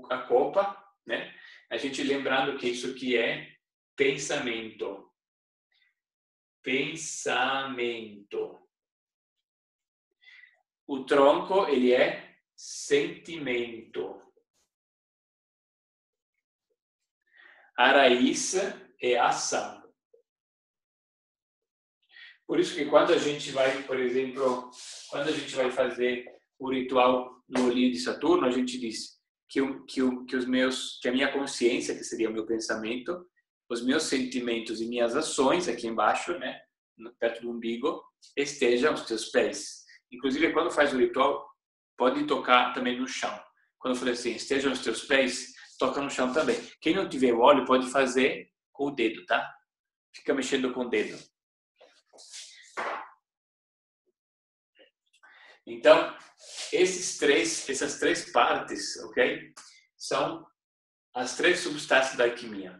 a copa, né? A gente lembrando que isso aqui é pensamento. Pensamento. O tronco, ele é sentimento. A raiz é ação. Por isso que quando a gente vai, por exemplo, quando a gente vai fazer o ritual no olhinho de Saturno, a gente diz que a minha consciência, que seria o meu pensamento, os meus sentimentos e minhas ações aqui embaixo, né, perto do umbigo, estejam aos teus pés. Inclusive, quando faz o ritual, pode tocar também no chão. Quando eu falei assim, estejam aos teus pés, toca no chão também. Quem não tiver o óleo pode fazer com o dedo, tá? Fica mexendo com o dedo. Então, essas três partes, ok? São as três substâncias da alquimia.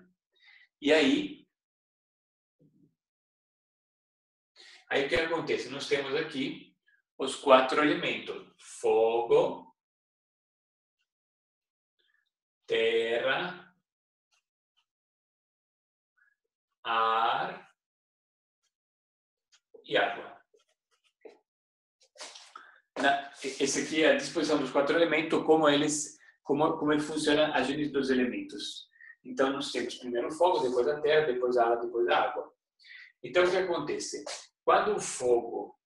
E aí o que acontece? Nós temos aqui os 4 elementos: fogo, terra, ar e água. Esse aqui é a disposição dos 4 elementos, como ele funciona a gênese dos elementos. Então, nós temos primeiro o fogo, depois a terra, depois a água, depois a água. Então, o que acontece? Quando o fogo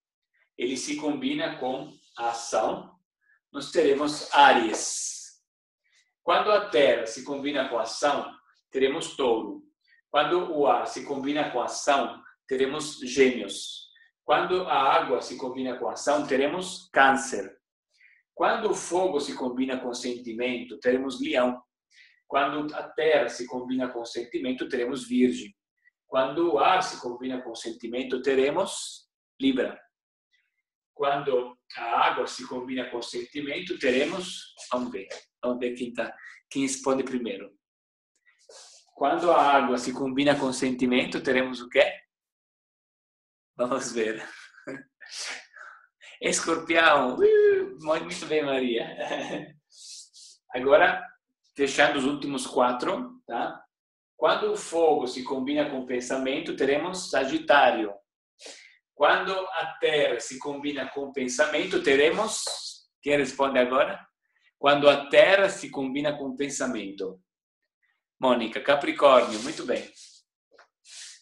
ele se combina com a ação, nós teremos Áries. Quando a terra se combina com a ação, teremos Touro. Quando o ar se combina com a ação, teremos Gêmeos. Quando a água se combina com a ação, teremos Câncer. Quando o fogo se combina com o sentimento, teremos Leão. Quando a terra se combina com o sentimento, teremos Virgem. Quando o ar se combina com o sentimento, teremos Libra. Quando a água se combina com o sentimento, teremos... Vamos ver quem responde primeiro. Quando a água se combina com o sentimento, teremos o quê? Vamos ver. Escorpião. Muito bem, Maria. Agora, fechando os últimos 4, tá? Quando o fogo se combina com o pensamento, teremos Sagitário. Quando a terra se combina com o pensamento, teremos... Quem responde agora? Quando a terra se combina com o pensamento. Mônica, Capricórnio, muito bem.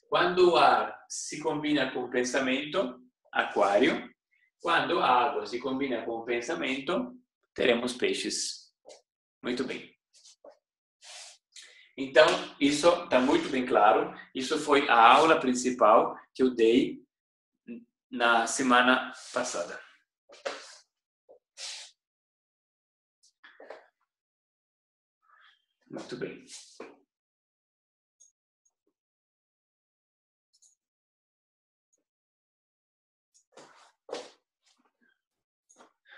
Quando o ar se combina com o pensamento, Aquário. Quando a água se combina com o pensamento, teremos Peixes. Muito bem. Então, isso está muito bem claro. Isso foi a aula principal que eu dei na semana passada. Muito bem.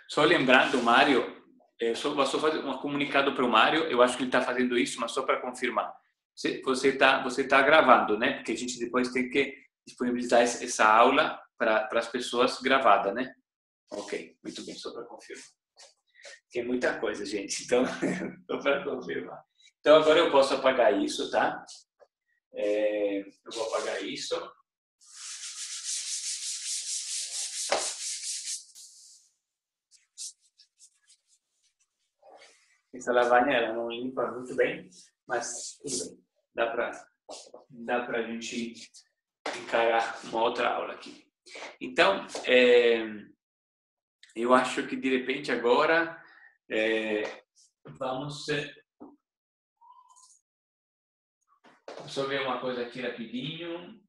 Só lembrando, Mário, vou só fazer um comunicado para o Mário, eu acho que ele está fazendo isso, mas só para confirmar. Você tá gravando, né? Porque a gente depois tem que disponibilizar essa aula para as pessoas gravada, né? Ok, muito bem, só para confirmar. Tem muita coisa, gente, então, só para confirmar. Então, agora eu posso apagar isso, tá? Eu vou apagar isso. Essa lavagem ela não limpa muito bem, mas tudo bem. Dá pra gente encarar uma outra aula aqui. Então, eu acho que de repente agora vamos só ver uma coisa aqui rapidinho.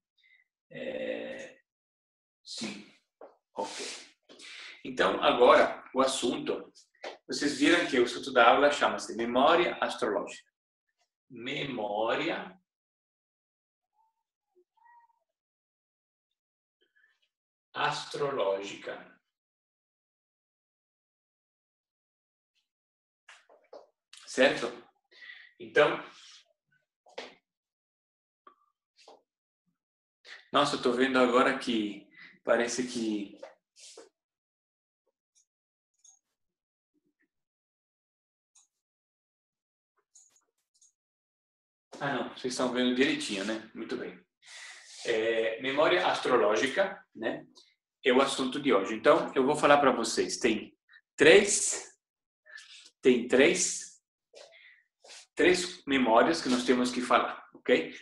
Sim, ok. Então, agora o assunto. Vocês viram que o assunto da aula chama-se Memória Astrológica. Memória Astrológica. Certo? Então, nossa, eu estou vendo agora que parece que Ah, não, vocês estão vendo direitinho, né? Muito bem. Memória astrológica, né? É o assunto de hoje. Então, eu vou falar para vocês. Tem três memórias que nós temos que falar, ok?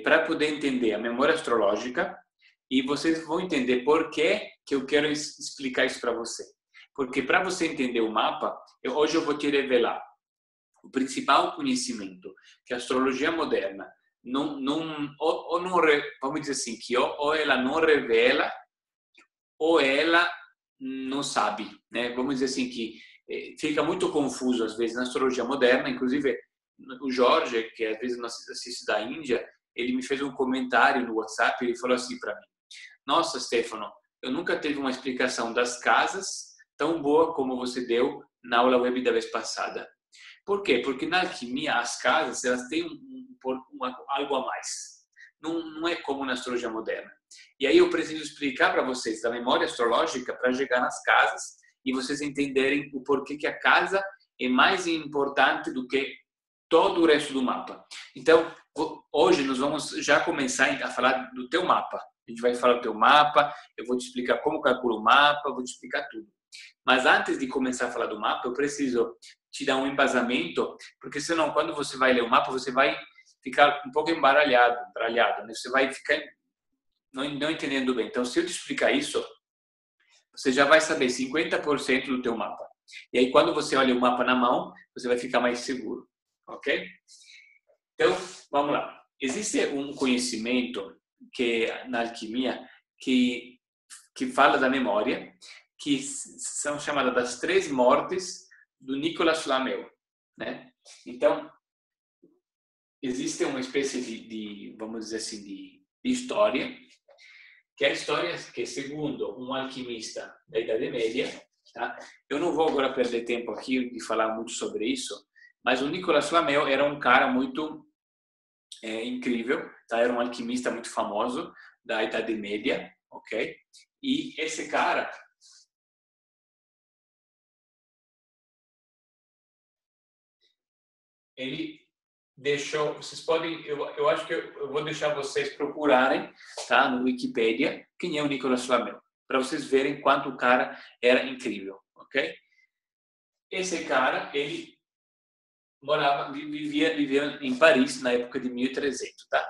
Para poder entender a memória astrológica, e vocês vão entender por que eu quero explicar isso para você. Porque para você entender o mapa, hoje eu vou te revelar o principal conhecimento que a astrologia moderna vamos dizer assim, que ou ela não revela ou ela não sabe, né? Vamos dizer assim que fica muito confuso às vezes na astrologia moderna, inclusive o Jorge, que às vezes nós assiste da Índia, ele me fez um comentário no WhatsApp, ele falou assim para mim: "Nossa, Stefano, eu nunca tive uma explicação das casas tão boa como você deu na aula web da vez passada." Por quê? Porque na alquimia as casas elas têm algo a mais. Não é como na astrologia moderna. E aí eu preciso explicar para vocês da memória astrológica para chegar nas casas e vocês entenderem o porquê que a casa é mais importante do que todo o resto do mapa. Então, hoje nós vamos já começar a falar do teu mapa. A gente vai falar do teu mapa, eu vou te explicar como calcula o mapa, vou te explicar tudo. Mas antes de começar a falar do mapa, eu preciso te dar um embasamento, porque senão quando você vai ler o mapa, você vai ficar um pouco embaralhado, né? Você vai ficar não entendendo bem. Então, se eu te explicar isso, você já vai saber 50% do teu mapa. E aí, quando você olha o mapa na mão, você vai ficar mais seguro, ok? Então, vamos lá. Existe um conhecimento que na alquimia que fala da memória, que são chamadas das 3 mortes do Nicolas Flamel, né? Então, existe uma espécie de vamos dizer assim, de história, que é a história que, segundo um alquimista da Idade Média, tá? Eu não vou agora perder tempo aqui de falar muito sobre isso, mas o Nicolas Flamel era um cara muito incrível, tá? Era um alquimista muito famoso da Idade Média, ok? E esse cara, ele deixou, vocês podem, eu acho que eu vou deixar vocês procurarem, tá, no Wikipedia, quem é o Nicolas Flamel, para vocês verem quanto o cara era incrível, ok? Esse cara, ele vivia em Paris na época de 1300, tá?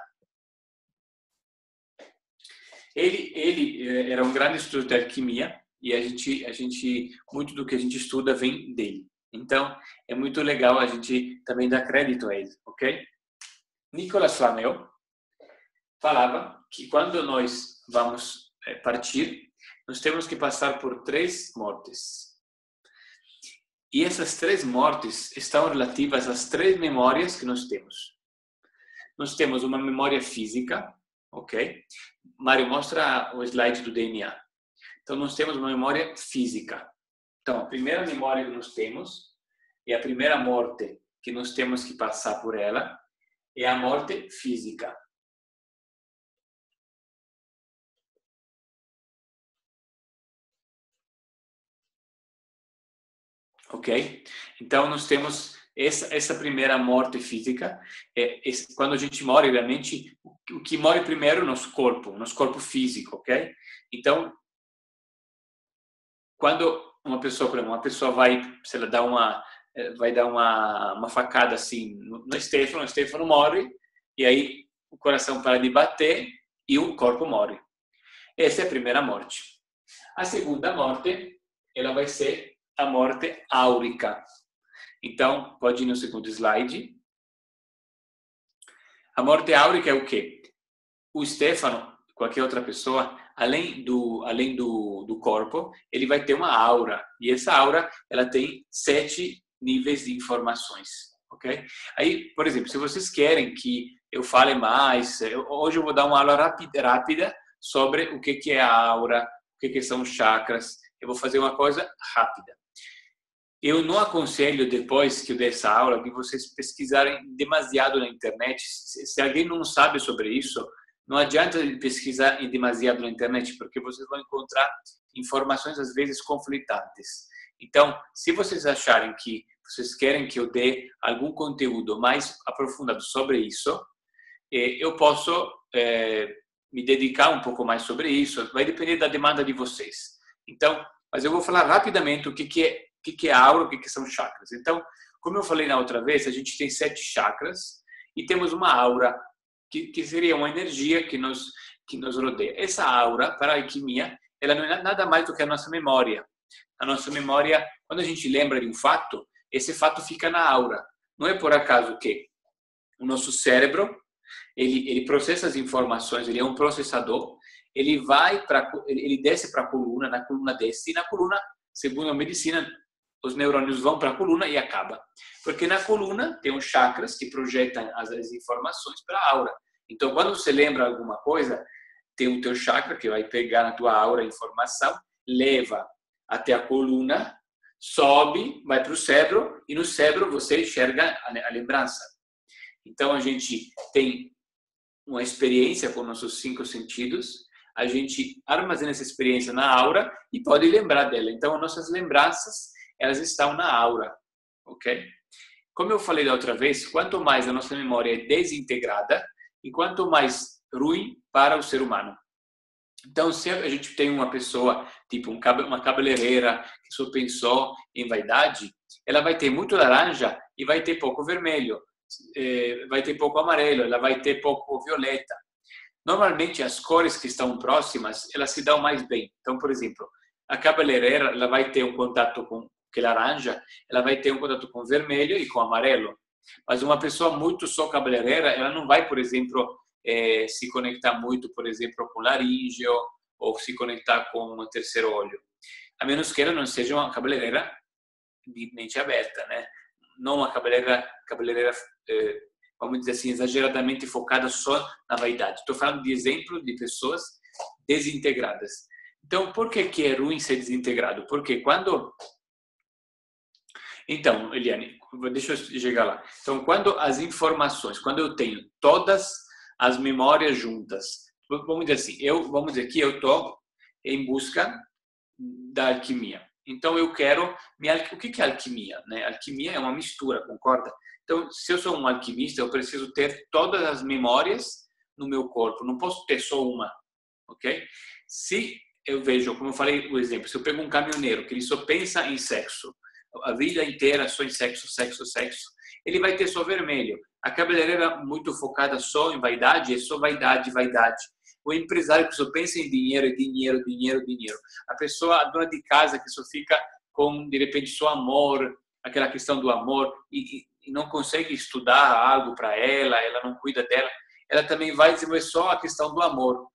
Ele era um grande estudioso de alquimia e a gente muito do que a gente estuda vem dele. Então, é muito legal a gente também dar crédito a ele, ok? Nicolas Flamel falava que quando nós vamos partir, nós temos que passar por 3 mortes. E essas 3 mortes estão relativas às 3 memórias que nós temos. Nós temos uma memória física, ok? Mário, mostra o slide do DNA. Então, nós temos uma memória física. Então, a primeira memória que nós temos, e a primeira morte que nós temos que passar por ela, é a morte física. Ok? Então, nós temos essa primeira morte física. Quando a gente morre, realmente, o que morre primeiro é o nosso corpo físico, ok? Então, quando uma pessoa vai, sei lá, vai dar uma facada assim no Stefano morre, e aí o coração para de bater e o corpo morre. Essa é a primeira morte. A segunda morte, ela vai ser a morte áurica. Então, pode ir no segundo slide. A morte áurica é o quê? O Stefano, qualquer outra pessoa, além do corpo, ele vai ter uma aura. E essa aura, ela tem 7 níveis de informações, ok? Aí, por exemplo, se vocês querem que eu fale mais, hoje eu vou dar uma aula rápida sobre o que é a aura, o que são os chakras. Eu vou fazer uma coisa rápida. Eu não aconselho, depois que eu der essa aula, que vocês pesquisarem demasiado na internet. Se alguém não sabe sobre isso, não adianta pesquisar demasiado na internet, porque vocês vão encontrar informações, às vezes, conflitantes. Então, se vocês acharem que vocês querem que eu dê algum conteúdo mais aprofundado sobre isso, eu posso me dedicar um pouco mais sobre isso. Vai depender da demanda de vocês. Então, mas eu vou falar rapidamente o que é aura, o que são chakras. Então, como eu falei na outra vez, a gente tem 7 chakras e temos uma aura que seria uma energia que nos rodeia. Essa aura, para a alquimia, ela não é nada mais do que a nossa memória. A nossa memória, quando a gente lembra de um fato, esse fato fica na aura. Não é por acaso que o nosso cérebro, ele processa as informações, ele é um processador, ele desce para a coluna, na coluna desce, e na coluna, segundo a medicina, os neurônios vão para a coluna e acaba. Porque na coluna tem os chakras que projetam as informações para a aura. Então, quando você lembra alguma coisa, tem o teu chakra que vai pegar na tua aura a informação, leva até a coluna, sobe, vai para o cérebro, e no cérebro você enxerga a lembrança. Então, a gente tem uma experiência com nossos 5 sentidos, a gente armazena essa experiência na aura e pode lembrar dela. Então, nossas lembranças, elas estão na aura, ok? Como eu falei da outra vez, quanto mais a nossa memória é desintegrada, e quanto mais ruim para o ser humano. Então, se a gente tem uma pessoa, tipo uma cabeleireira, que só pensou em vaidade, ela vai ter muito laranja e vai ter pouco vermelho, vai ter pouco amarelo, ela vai ter pouco violeta. Normalmente, as cores que estão próximas, elas se dão mais bem. Então, por exemplo, a cabeleireira, ela vai ter um contato com laranja, ela vai ter um contato com vermelho e com amarelo. Mas uma pessoa muito só cabeleireira, ela não vai, por exemplo, se conectar muito, por exemplo, com laríngeo ou se conectar com o terceiro olho. A menos que ela não seja uma cabeleireira de mente aberta, né? Não uma cabeleireira, vamos dizer assim, exageradamente focada só na vaidade. Estou falando de exemplo de pessoas desintegradas. Então, por que é ruim ser desintegrado? Porque quando... Então, Eliane, deixa eu chegar lá. Então, quando as informações, quando eu tenho todas as memórias juntas, vamos dizer assim, vamos dizer que eu estou em busca da alquimia. Então, eu quero... O que é alquimia? Né? Alquimia é uma mistura, concorda? Então, se eu sou um alquimista, eu preciso ter todas as memórias no meu corpo. Não posso ter só uma, ok? Se eu vejo, como eu falei o exemplo, se eu pego um caminhoneiro que ele só pensa em sexo, a vida inteira só em sexo, sexo, sexo, ele vai ter só vermelho. A cabeleireira muito focada só em vaidade, é só vaidade, vaidade. O empresário que só pensa em dinheiro, dinheiro, dinheiro, dinheiro. A pessoa, a dona de casa que só fica com, de repente, só amor, aquela questão do amor, e não consegue estudar algo para ela não cuida dela, ela também vai desenvolver só a questão do amor,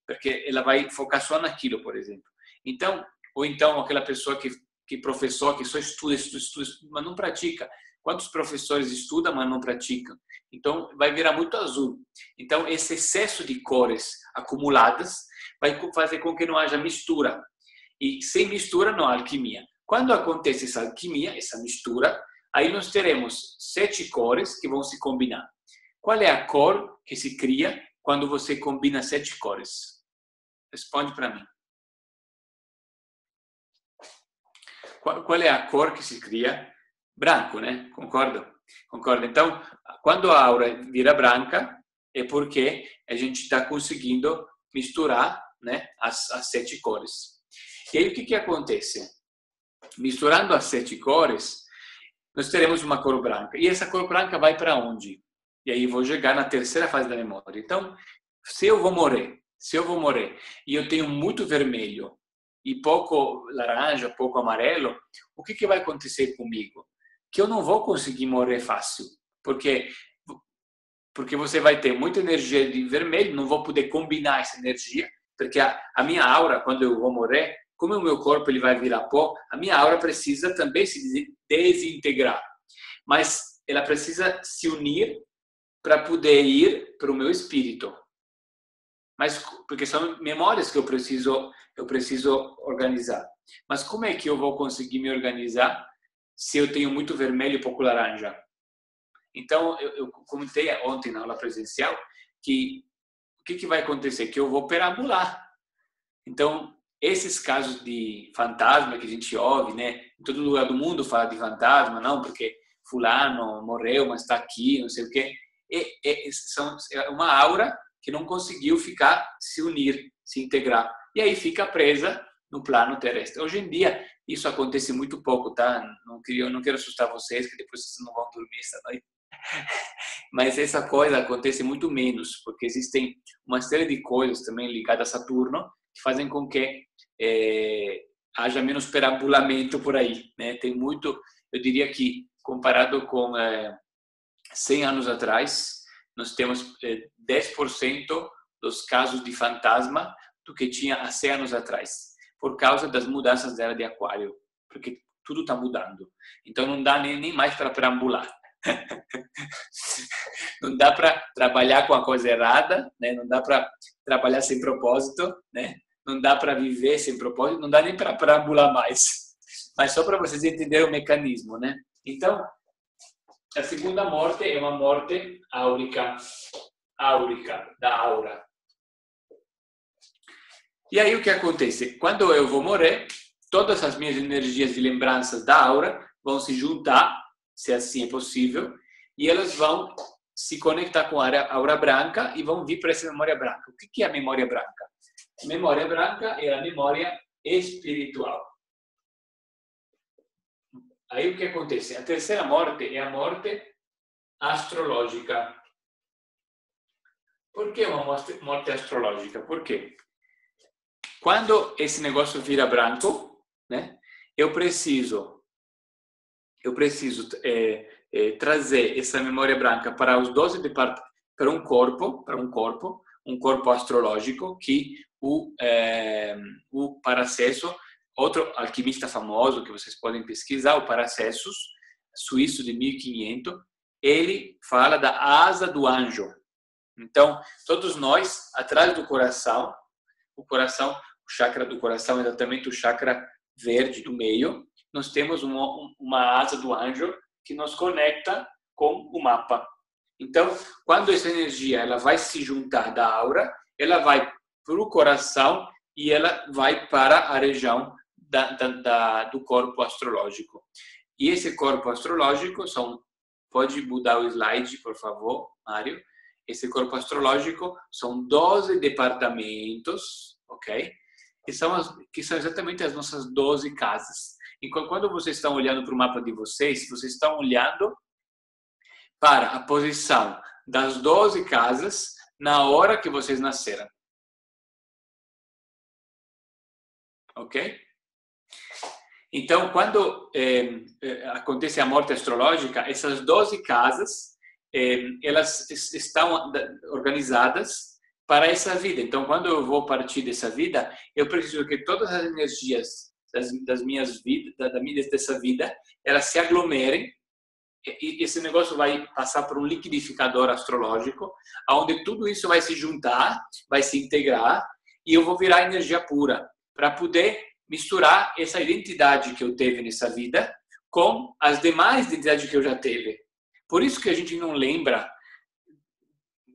porque ela vai focar só naquilo, por exemplo. Então, ou então aquela pessoa que professor que só estuda, mas não pratica. Quantos professores estudam, mas não praticam? Então, vai virar muito azul. Então, esse excesso de cores acumuladas vai fazer com que não haja mistura. E sem mistura não há alquimia. Quando acontece essa alquimia, essa mistura, aí nós teremos 7 cores que vão se combinar. Qual é a cor que se cria quando você combina 7 cores? Responde para mim. Qual é a cor que se cria? Branco, né? Concorda? Concorda? Então, quando a aura vira branca, é porque a gente está conseguindo misturar, né, as 7 cores. E aí o que acontece? Misturando as 7 cores, nós teremos uma cor branca. E essa cor branca vai para onde? E aí vou chegar na terceira fase da memória. Então, se eu vou morrer e eu tenho muito vermelho e pouco laranja, pouco amarelo, o que vai acontecer comigo? Que eu não vou conseguir morrer fácil, porque você vai ter muita energia de vermelho, não vou poder combinar essa energia, porque a minha aura, quando eu vou morrer, como o meu corpo ele vai virar pó, a minha aura precisa também se desintegrar, mas ela precisa se unir para poder ir para o meu espírito. Mas porque são memórias que eu preciso organizar. Mas como é que eu vou conseguir me organizar se eu tenho muito vermelho e pouco laranja? Então, eu comentei ontem na aula presencial que o que vai acontecer? Que eu vou perambular. Então, esses casos de fantasma que a gente ouve, né? em todo lugar do mundo fala de fantasma, não, porque fulano morreu, mas está aqui, não sei o quê. É uma aura que não conseguiu se unir, se integrar. E aí fica presa no plano terrestre. Hoje em dia, isso acontece muito pouco, tá? Não quero assustar vocês, que depois vocês não vão dormir essa noite. Mas essa coisa acontece muito menos, porque existem uma série de coisas também ligadas a Saturno que fazem com que haja menos perambulamento por aí, né? Tem muito, eu diria que comparado com 100 anos atrás, nós temos 10% dos casos de fantasma do que tinha há 100 anos atrás, por causa das mudanças da era de Aquário, porque tudo está mudando. Então não dá nem mais para perambular. Não dá para trabalhar com a coisa errada, né? Não dá para trabalhar sem propósito, né? Não dá para viver sem propósito, não dá nem para perambular mais. Mas só para vocês entenderem o mecanismo, né? Então, a segunda morte é uma morte áurica, da aura. E aí o que acontece? Quando eu vou morrer, todas as minhas energias de lembranças da aura vão se juntar, se assim é possível, e elas vão se conectar com a aura branca e vão vir para essa memória branca. O que é a memória branca? A memória branca é a memória espiritual. Aí o que acontece? A terceira morte é a morte astrológica. Por que uma morte astrológica? Por quê? Quando esse negócio vira branco, né, eu preciso trazer essa memória branca para os 12 departamentos, para um corpo astrológico que o Paracelso, outro alquimista famoso que vocês podem pesquisar, o Paracelsus, suíço de 1500, ele fala da asa do anjo. Então, todos nós, atrás do coração, o chakra do coração é exatamente o chakra verde do meio, nós temos uma asa do anjo que nos conecta com o mapa. Então, quando essa energia ela vai se juntar da aura, ela vai para o coração e ela vai para a região do corpo astrológico. E esse corpo astrológico pode mudar o slide, por favor, Mário? Esse corpo astrológico são 12 departamentos, ok? Que são exatamente as nossas 12 casas. E quando vocês estão olhando para o mapa de vocês estão olhando para a posição das 12 casas na hora que vocês nasceram. Ok? Então, quando acontece a morte astrológica, essas 12 casas, elas estão organizadas para essa vida. Então, quando eu vou partir dessa vida, eu preciso que todas as energias das minhas vidas, dessa vida, elas se aglomerem. E esse negócio vai passar por um liquidificador astrológico, onde tudo isso vai se juntar, vai se integrar, e eu vou virar energia pura, para poder misturar essa identidade que eu teve nessa vida com as demais identidades que eu já teve. Por isso que a gente não lembra,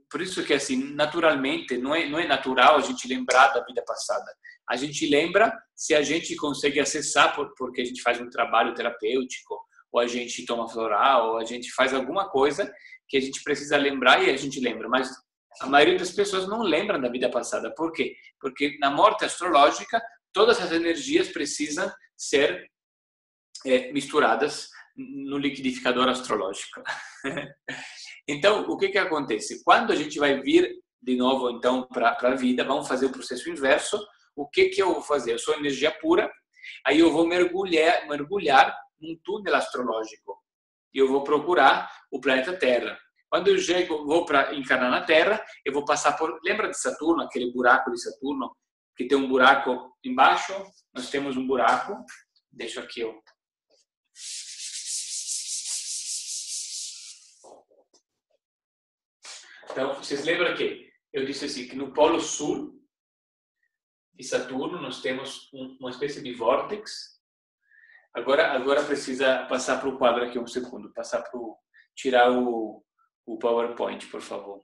por isso que assim, naturalmente, não é natural a gente lembrar da vida passada. A gente lembra se a gente consegue acessar, porque a gente faz um trabalho terapêutico, ou a gente toma floral, ou a gente faz alguma coisa que a gente precisa lembrar e a gente lembra. Mas a maioria das pessoas não lembram da vida passada. Por quê? Porque na morte astrológica, todas as energias precisam ser misturadas no liquidificador astrológico. Então, o que acontece? Quando a gente vai vir de novo então para a vida, vamos fazer o processo inverso. O que eu vou fazer? Eu sou energia pura, aí eu vou mergulhar num túnel astrológico e eu vou procurar o planeta Terra. Quando eu vou para encarnar na Terra, eu vou passar por... Lembra de Saturno, aquele buraco de Saturno, que tem um buraco embaixo? Nós temos um buraco. Deixa aqui eu... Então, vocês lembram que eu disse assim, que no polo sul de Saturno nós temos uma espécie de vórtex. Agora precisa passar para o quadro aqui um segundo, tirar o PowerPoint, por favor,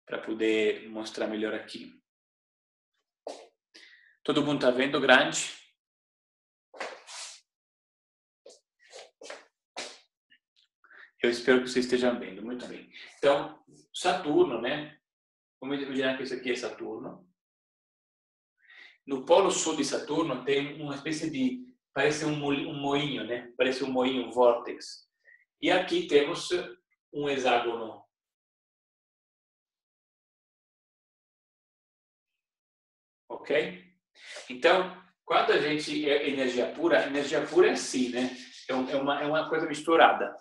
para poder mostrar melhor aqui. Todo mundo está vendo grande? Eu espero que vocês estejam vendo. Muito bem. Então, Saturno, né? Vamos imaginar que isso aqui é Saturno. No polo sul de Saturno tem uma espécie de... Parece um moinho, né? Parece um moinho, um vórtex. E aqui temos um hexágono. Ok? Então, quando a gente é energia pura é assim, né? É uma coisa misturada.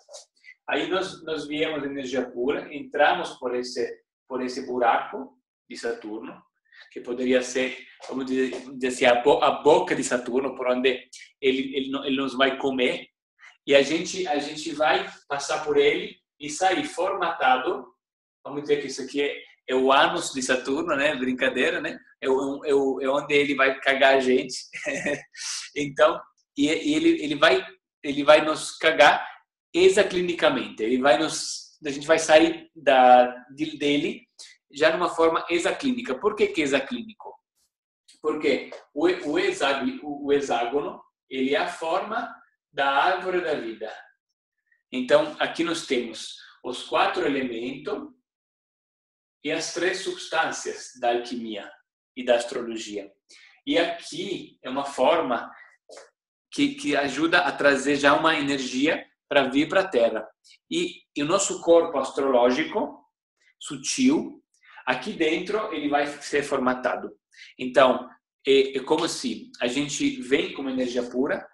Aí nós viemos energia pura, entramos por esse buraco de Saturno, que poderia ser, vamos dizer assim, a boca de Saturno, por onde ele nos vai comer, e a gente vai passar por ele e sair formatado. Vamos dizer que isso aqui é o ânus de Saturno, né? Brincadeira, né? É onde ele vai cagar a gente. Então, ele vai nos cagar exaclinicamente. A gente vai sair dele já numa forma exaclínica. Por que exaclínico? Porque o hexágono, ele é a forma da árvore da vida. Então, aqui nós temos os 4 elementos e as 3 substâncias da alquimia e da astrologia. E aqui é uma forma que ajuda a trazer já uma energia para vir para a Terra. E o nosso corpo astrológico, sutil, aqui dentro ele vai ser formatado. Então, é como se a gente vem como energia pura,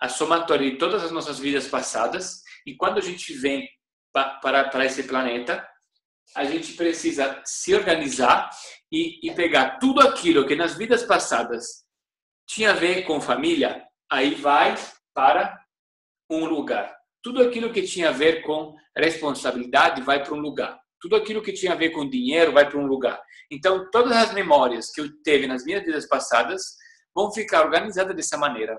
a somatória de todas as nossas vidas passadas, e quando a gente vem para esse planeta, a gente precisa se organizar e pegar tudo aquilo que nas vidas passadas tinha a ver com família, aí vai para um lugar. Tudo aquilo que tinha a ver com responsabilidade vai para um lugar. Tudo aquilo que tinha a ver com dinheiro vai para um lugar. Então, todas as memórias que eu teve nas minhas vidas passadas vão ficar organizadas dessa maneira.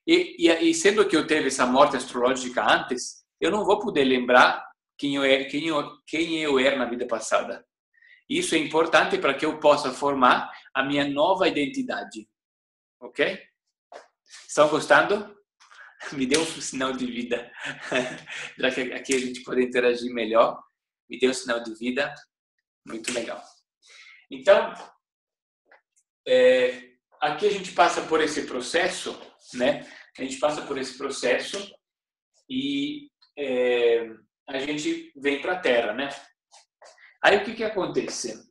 E sendo que eu teve essa morte astrológica antes, eu não vou poder lembrar quem eu era na vida passada. Isso é importante para que eu possa formar a minha nova identidade. Ok? Estão gostando? Me dê um sinal de vida. Já que aqui a gente pode interagir melhor, me dê um sinal de vida. Muito legal. Então, aqui a gente passa por esse processo, né? A gente passa por esse processo e a gente vem para a Terra, né? Aí o que acontece?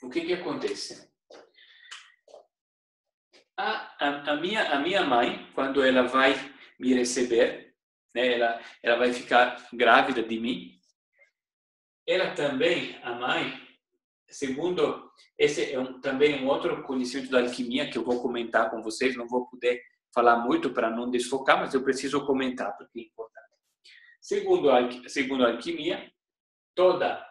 O que acontece? A minha mãe, quando ela vai me receber, né, ela vai ficar grávida de mim. Ela também, a mãe, segundo, esse é também um outro conhecimento da alquimia que eu vou comentar com vocês, não vou poder falar muito para não desfocar, mas eu preciso comentar porque é importante. Segundo a alquimia, toda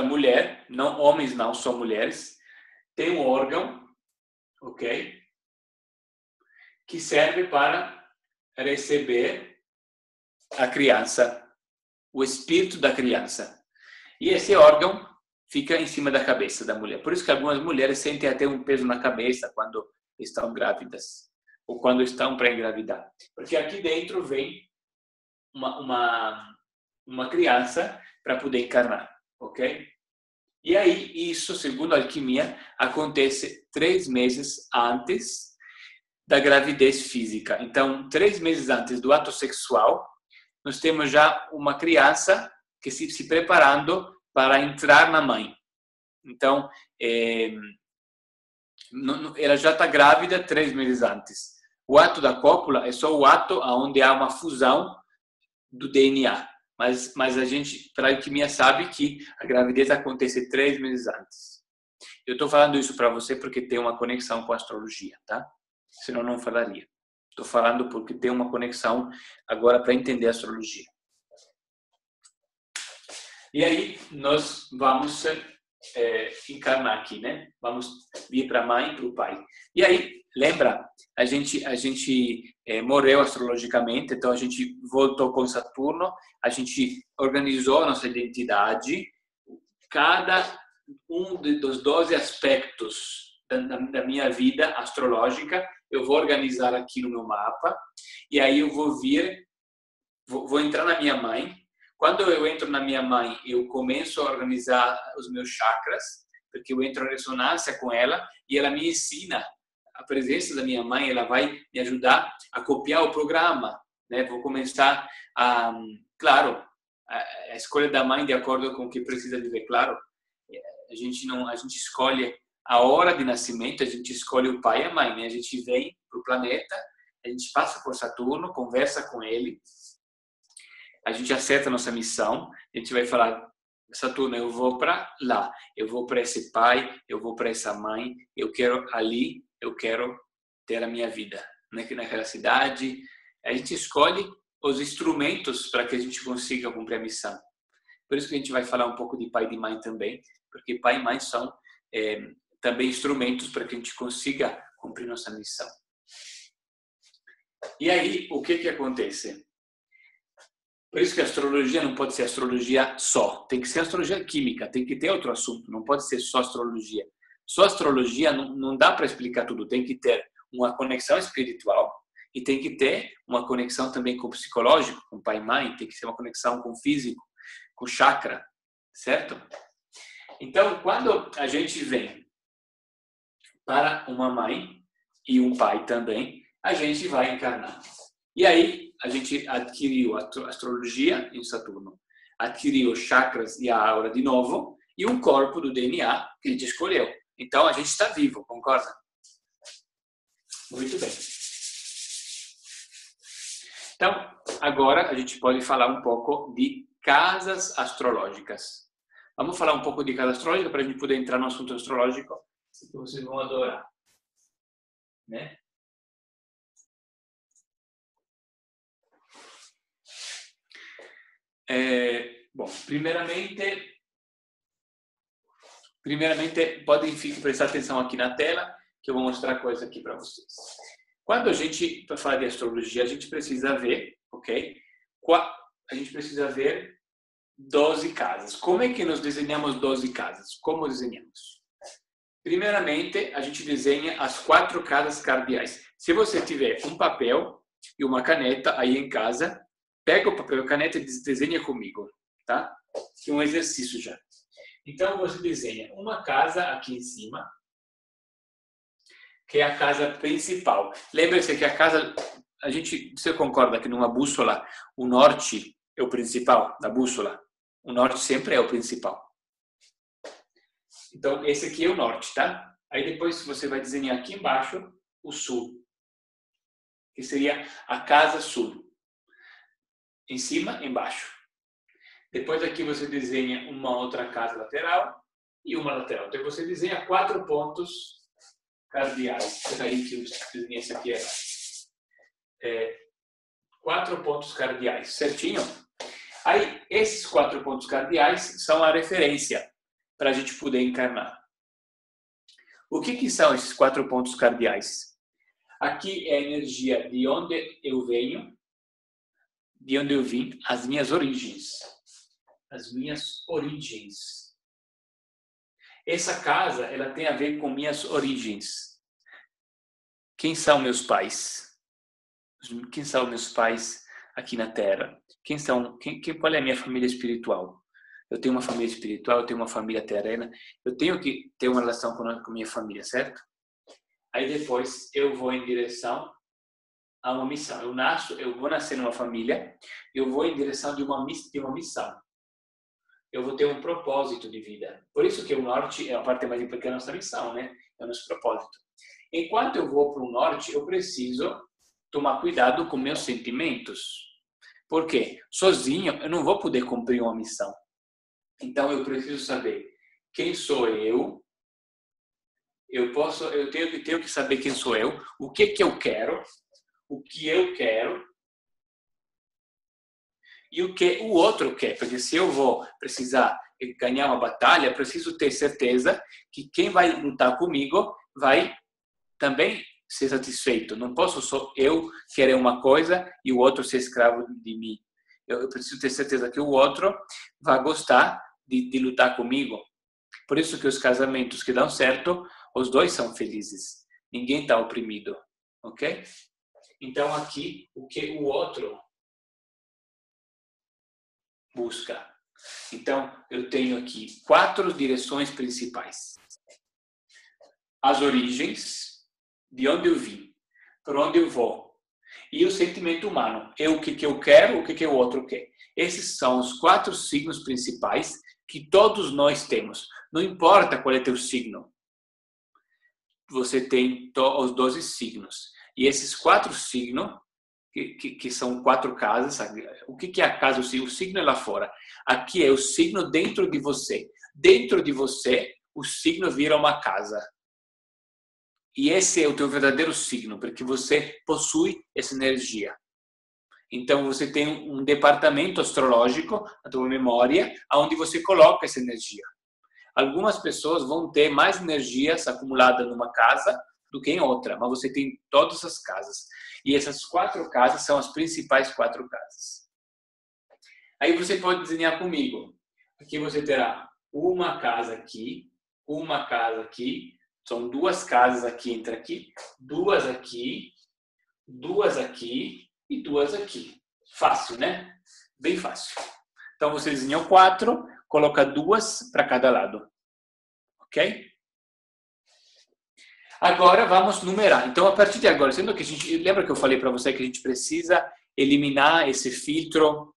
mulher, não homens não, só mulheres, tem um órgão, ok? Que serve para receber a criança, o espírito da criança. E esse órgão fica em cima da cabeça da mulher. Por isso que algumas mulheres sentem até um peso na cabeça quando estão grávidas ou quando estão para engravidar. Porque aqui dentro vem uma criança para poder encarnar, ok? E aí, isso, segundo a alquimia, acontece 3 meses antes da gravidez física. Então, 3 meses antes do ato sexual, nós temos já uma criança que se preparando para entrar na mãe. Então, ela já está grávida 3 meses antes. O ato da cópula é só o ato onde há uma fusão do DNA. Mas a gente, para a alquimia, sabe que a gravidez acontece 3 meses antes. Eu estou falando isso para você porque tem uma conexão com a astrologia, tá? Senão não falaria. Estou falando porque tem uma conexão agora para entender a astrologia. E aí nós vamos encarnar aqui, né? Vamos vir para a mãe e para o pai. E aí lembra, a gente morreu astrologicamente, então a gente voltou com Saturno, a gente organizou a nossa identidade, cada dos 12 aspectos da minha vida astrológica, eu vou organizar aqui no meu mapa, e aí eu vou entrar na minha mãe. Quando eu entro na minha mãe, eu começo a organizar os meus chakras, porque eu entro em ressonância com ela, e ela me ensina. A presença da minha mãe, ela vai me ajudar a copiar o programa, né? Vou começar claro, a escolha da mãe de acordo com o que precisa viver, claro. A gente escolhe a hora de nascimento, a gente escolhe o pai e a mãe, né? A gente vem para o planeta, a gente passa por Saturno, conversa com ele, a gente acerta a nossa missão, a gente vai falar, Saturno, eu vou para lá, eu vou para esse pai, eu vou para essa mãe, eu quero ali, eu quero ter a minha vida naquela cidade. A gente escolhe os instrumentos para que a gente consiga cumprir a missão. Por isso que a gente vai falar um pouco de pai e de mãe também, porque pai e mãe são também instrumentos para que a gente consiga cumprir nossa missão. E aí, o que acontece? Por isso que a astrologia não pode ser astrologia só, tem que ser astrologia química, tem que ter outro assunto, não pode ser só astrologia. Só astrologia não dá para explicar tudo, tem que ter uma conexão espiritual e tem que ter uma conexão também com o psicológico, com o pai e mãe, tem que ser uma conexão com o físico, com o chakra, certo? Então, quando a gente vem para uma mãe e um pai também, a gente vai encarnar. E aí, a gente adquiriu a astrologia em Saturno, adquiriu os chakras e a aura de novo, e um corpo do DNA que a gente escolheu. Então, a gente está vivo, concorda? Muito bem. Então, agora a gente pode falar um pouco de casas astrológicas. Vamos falar um pouco de casa astrológica para a gente poder entrar no assunto astrológico, que vocês vão adorar, né? Bom, primeiramente podem prestar atenção aqui na tela, que eu vou mostrar coisa aqui para vocês. Quando a gente, para falar de astrologia, a gente precisa ver, ok? A gente precisa ver 12 casas. Como é que nós desenhamos 12 casas? Como desenhamos? Primeiramente, a gente desenha as 4 casas cardeais. Se você tiver um papel e uma caneta aí em casa, pega o papel e a caneta e desenha comigo, tá? É um exercício já. Então, você desenha uma casa aqui em cima, que é a casa principal. Lembre-se que a casa, você concorda que numa bússola, o norte é o principal da bússola? O norte sempre é o principal. Então, esse aqui é o norte, tá? Aí depois você vai desenhar aqui embaixo o sul, que seria a casa sul. Em cima, embaixo. Depois aqui você desenha uma outra casa lateral e uma lateral. Então você desenha 4 pontos cardeais. Peraí que eu desenhei esse aqui. 4 pontos cardeais, certinho? Aí esses 4 pontos cardeais são a referência para a gente poder encarnar. O que são esses 4 pontos cardeais? Aqui é a energia de onde eu venho, de onde eu vim, as minhas origens. As minhas origens. Essa casa, ela tem a ver com minhas origens. Quem são meus pais? Quem são meus pais aqui na Terra? Qual é a minha família espiritual? Eu tenho uma família espiritual, eu tenho uma família terrena, eu tenho que ter uma relação com a minha família, certo? Aí depois eu vou em direção a uma missão. Eu vou nascer numa família, eu vou em direção de uma missão. Eu vou ter um propósito de vida. Por isso que o norte é a parte mais importante da nossa missão, né? É o nosso propósito. Enquanto eu vou para o norte, eu preciso tomar cuidado com meus sentimentos. Por quê? Sozinho eu não vou poder cumprir uma missão. Então eu preciso saber quem sou eu. Eu tenho que saber quem sou eu, o que eu quero, o que eu quero. E o que o outro quer, porque se eu vou precisar ganhar uma batalha, preciso ter certeza que quem vai lutar comigo vai também ser satisfeito. Não posso só eu querer uma coisa e o outro ser escravo de mim. Eu preciso ter certeza que o outro vai gostar de lutar comigo. Por isso que os casamentos que dão certo, os dois são felizes. Ninguém está oprimido, ok? Então aqui, o que o outro busca. Então, eu tenho aqui 4 direções principais. As origens, de onde eu vim, para onde eu vou. E o sentimento humano, é o que eu quero, o que o outro quer. Esses são os 4 signos principais que todos nós temos. Não importa qual é teu signo. Você tem os 12 signos. E esses 4 signos, que são 4 casas, o que é a casa? O signo é lá fora. Aqui é o signo dentro de você. Dentro de você, o signo vira uma casa. E esse é o teu verdadeiro signo, porque você possui essa energia. Então, você tem um departamento astrológico, a tua memória, onde você coloca essa energia. Algumas pessoas vão ter mais energias acumuladas numa casa do que em outra, mas você tem todas as casas. E essas 4 casas são as principais 4 casas. Aí você pode desenhar comigo. Aqui você terá uma casa aqui, são 2 casas aqui entre aqui, 2 aqui, 2 aqui e 2 aqui. Fácil, né? Bem fácil. Então você desenhou 4, coloca 2 para cada lado. Ok? Agora vamos numerar. Então, a partir de agora, sendo que lembra que eu falei para você que a gente precisa eliminar esse filtro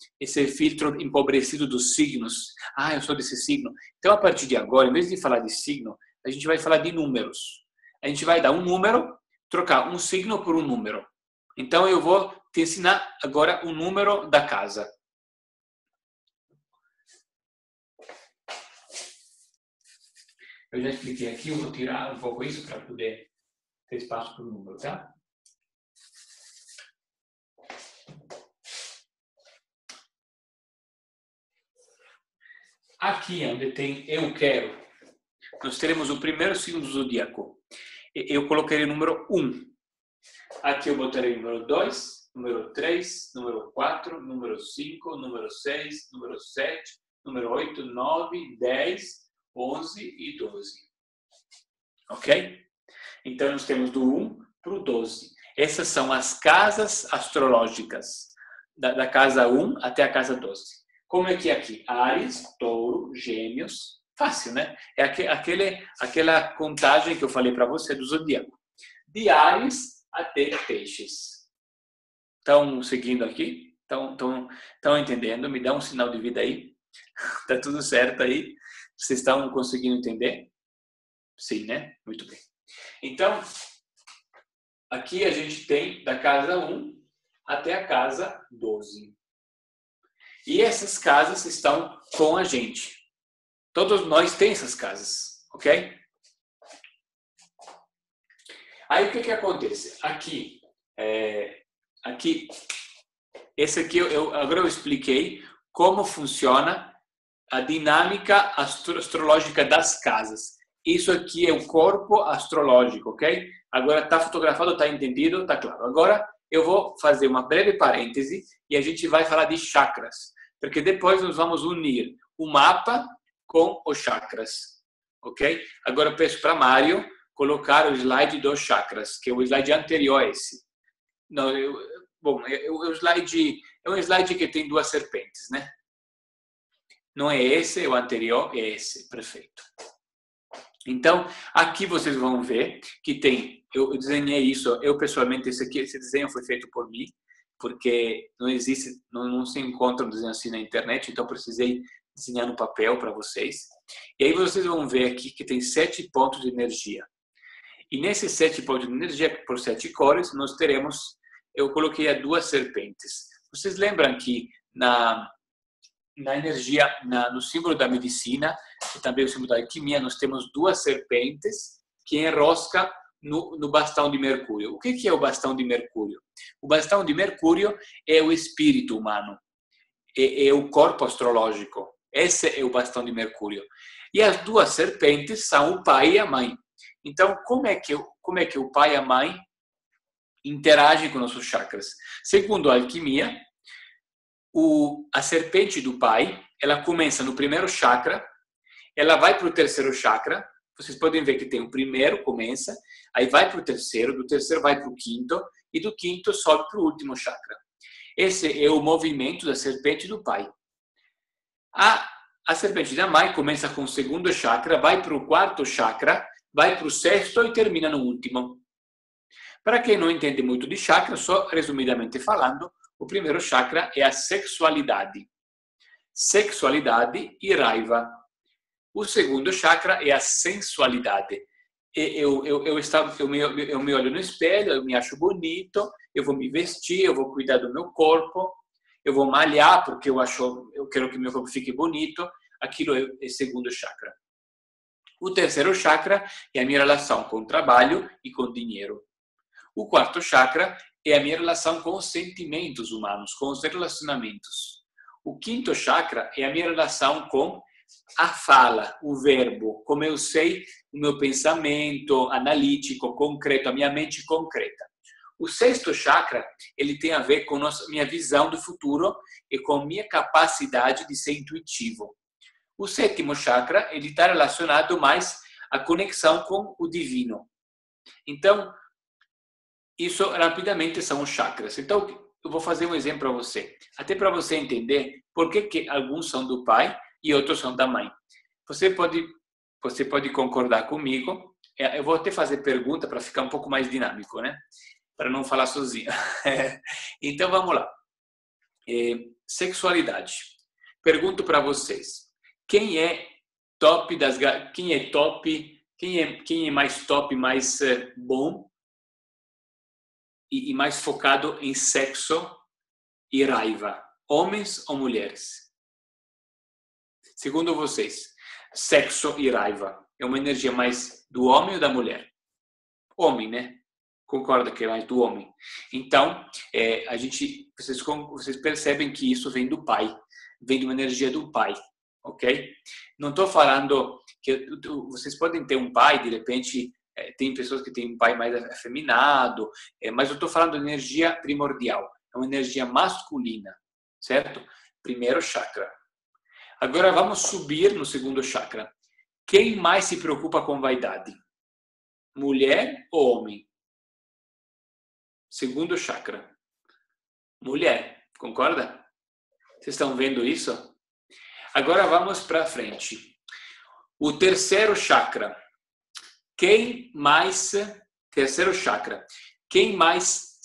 empobrecido dos signos. Ah, eu sou desse signo. Então, a partir de agora, em vez de falar de signo, a gente vai falar de números. A gente vai dar um número, trocar um signo por um número. Então, eu vou te ensinar agora o número da casa. Eu já expliquei aqui, eu vou tirar um pouco isso para poder ter espaço para o número, tá? Aqui onde tem eu quero, nós teremos o primeiro signo do zodíaco. Eu coloquei o número 1. Aqui eu botarei o número 2, número 3, número 4, número 5, número 6, número 7, número 8, 9, 10, 11 e 12. Ok? Então, nós temos do 1 para o 12. Essas são as casas astrológicas. Da casa 1 até a casa 12. Como é que é aqui? Áries, Touro, Gêmeos. Fácil, né? É aquela contagem que eu falei para você do zodíaco. De Áries até Peixes. Estão seguindo aqui? Estão entendendo? Me dá um sinal de vida aí. Tá tudo certo aí? Vocês estão conseguindo entender? Sim, né? Muito bem. Então, aqui a gente tem da casa 1 até a casa 12. E essas casas estão com a gente. Todos nós temos essas casas, ok? Aí o que acontece? Aqui, esse aqui agora eu expliquei como funciona a dinâmica astrológica das casas. Isso aqui é o corpo astrológico, ok? Agora está fotografado, está entendido, está claro. Agora eu vou fazer uma breve parêntese e a gente vai falar de chakras, porque depois nós vamos unir o mapa com os chakras, ok? Agora eu peço para Mário colocar o slide dos chakras, que é o slide anterior a esse. Não, o slide é um slide que tem 2 serpentes, né? Não é esse, o anterior é esse, perfeito. Então, aqui vocês vão ver que tem, eu desenhei isso, eu pessoalmente, esse desenho foi feito por mim, porque não se encontra um desenho assim na internet, então precisei desenhar no papel para vocês. E aí vocês vão ver aqui que tem 7 pontos de energia. E nesses 7 pontos de energia, por 7 cores, nós teremos, eu coloquei 2 serpentes. Vocês lembram que na energia, no símbolo da medicina, e também o símbolo da alquimia, nós temos 2 serpentes que enroscam no bastão de Mercúrio. O que é o bastão de Mercúrio? O bastão de Mercúrio é o espírito humano, é o corpo astrológico. Esse é o bastão de Mercúrio. E as 2 serpentes são o pai e a mãe. Então, como é que o pai e a mãe interagem com nossos chakras. Segundo a alquimia, a serpente do pai, ela começa no primeiro chakra, ela vai para o terceiro chakra. Vocês podem ver que tem o primeiro, começa, aí vai para o terceiro, do terceiro vai para o quinto, e do quinto sobe para o último chakra. Esse é o movimento da serpente do pai. A serpente da mãe começa com o segundo chakra, vai para o quarto chakra, vai para o sexto e termina no último. Para quem não entende muito de chakra, só resumidamente falando, o primeiro chakra é a sexualidade. Sexualidade e raiva. O segundo chakra é a sensualidade. Eu me olho no espelho, eu me acho bonito, eu vou me vestir, eu vou cuidar do meu corpo, eu vou malhar porque eu quero que meu corpo fique bonito. Aquilo é o segundo chakra. O terceiro chakra é a minha relação com o trabalho e com o dinheiro. O quarto chakra é a minha relação com os sentimentos humanos, com os relacionamentos. O quinto chakra é a minha relação com a fala, o verbo, como eu sei o meu pensamento analítico, concreto, a minha mente concreta. O sexto chakra, ele tem a ver com a minha visão do futuro e com a minha capacidade de ser intuitivo. O sétimo chakra, ele está relacionado mais à conexão com o divino. Então, isso rapidamente são os chakras. Então, eu vou fazer um exemplo para você, até para você entender por que alguns são do pai e outros são da mãe. Você pode concordar comigo. Eu vou até fazer pergunta para ficar um pouco mais dinâmico, né? Para não falar sozinho. Então, vamos lá. Sexualidade. Pergunto para vocês. Quem é mais top, mais bom e mais focado em sexo e raiva? Homens ou mulheres? Segundo vocês, sexo e raiva é uma energia mais do homem ou da mulher? Homem, né? Concorda que é mais do homem. Então, vocês percebem que isso vem do pai, vem de uma energia do pai, ok? Não estou falando que vocês podem ter um pai, de repente, tem pessoas que têm um pai mais afeminado, mas eu estou falando de energia primordial, é uma energia masculina, certo? Primeiro chakra. Agora vamos subir no segundo chakra. Quem mais se preocupa com vaidade? Mulher ou homem? Segundo chakra. Mulher, concorda? Vocês estão vendo isso? Agora vamos para frente. O terceiro chakra. Terceiro chakra. Quem mais,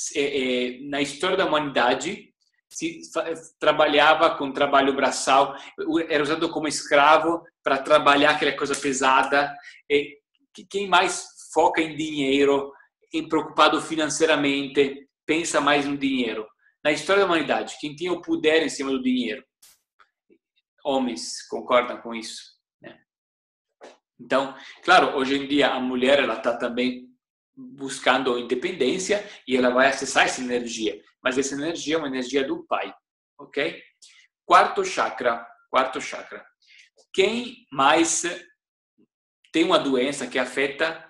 na história da humanidade, trabalhava com trabalho braçal, era usado como escravo para trabalhar aquela coisa pesada? Quem mais foca em dinheiro, preocupado financeiramente, pensa mais no dinheiro? Na história da humanidade, quem tinha o poder em cima do dinheiro? Homens, concordam com isso? Né? Então, claro, hoje em dia a mulher ela está também buscando independência e ela vai acessar essa energia, mas essa energia é uma energia do pai, ok? Quarto chakra. Quem mais tem uma doença que afeta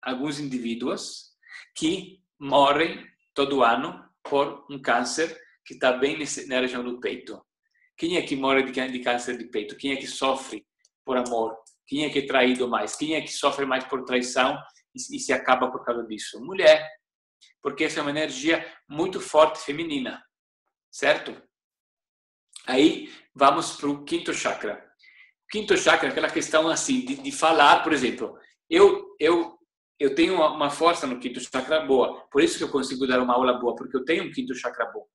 alguns indivíduos que morrem todo ano por um câncer que está bem na região do peito? Quem é que morre de câncer de peito? Quem é que sofre por amor? Quem é que é traído mais? Quem é que sofre mais por traição e se acaba por causa disso? Mulher. Porque essa é uma energia muito forte feminina, certo? Aí vamos para o quinto chakra. O quinto chakra é aquela questão assim de falar, por exemplo, eu tenho uma força no quinto chakra boa, por isso que eu consigo dar uma aula boa, porque eu tenho um quinto chakra bom.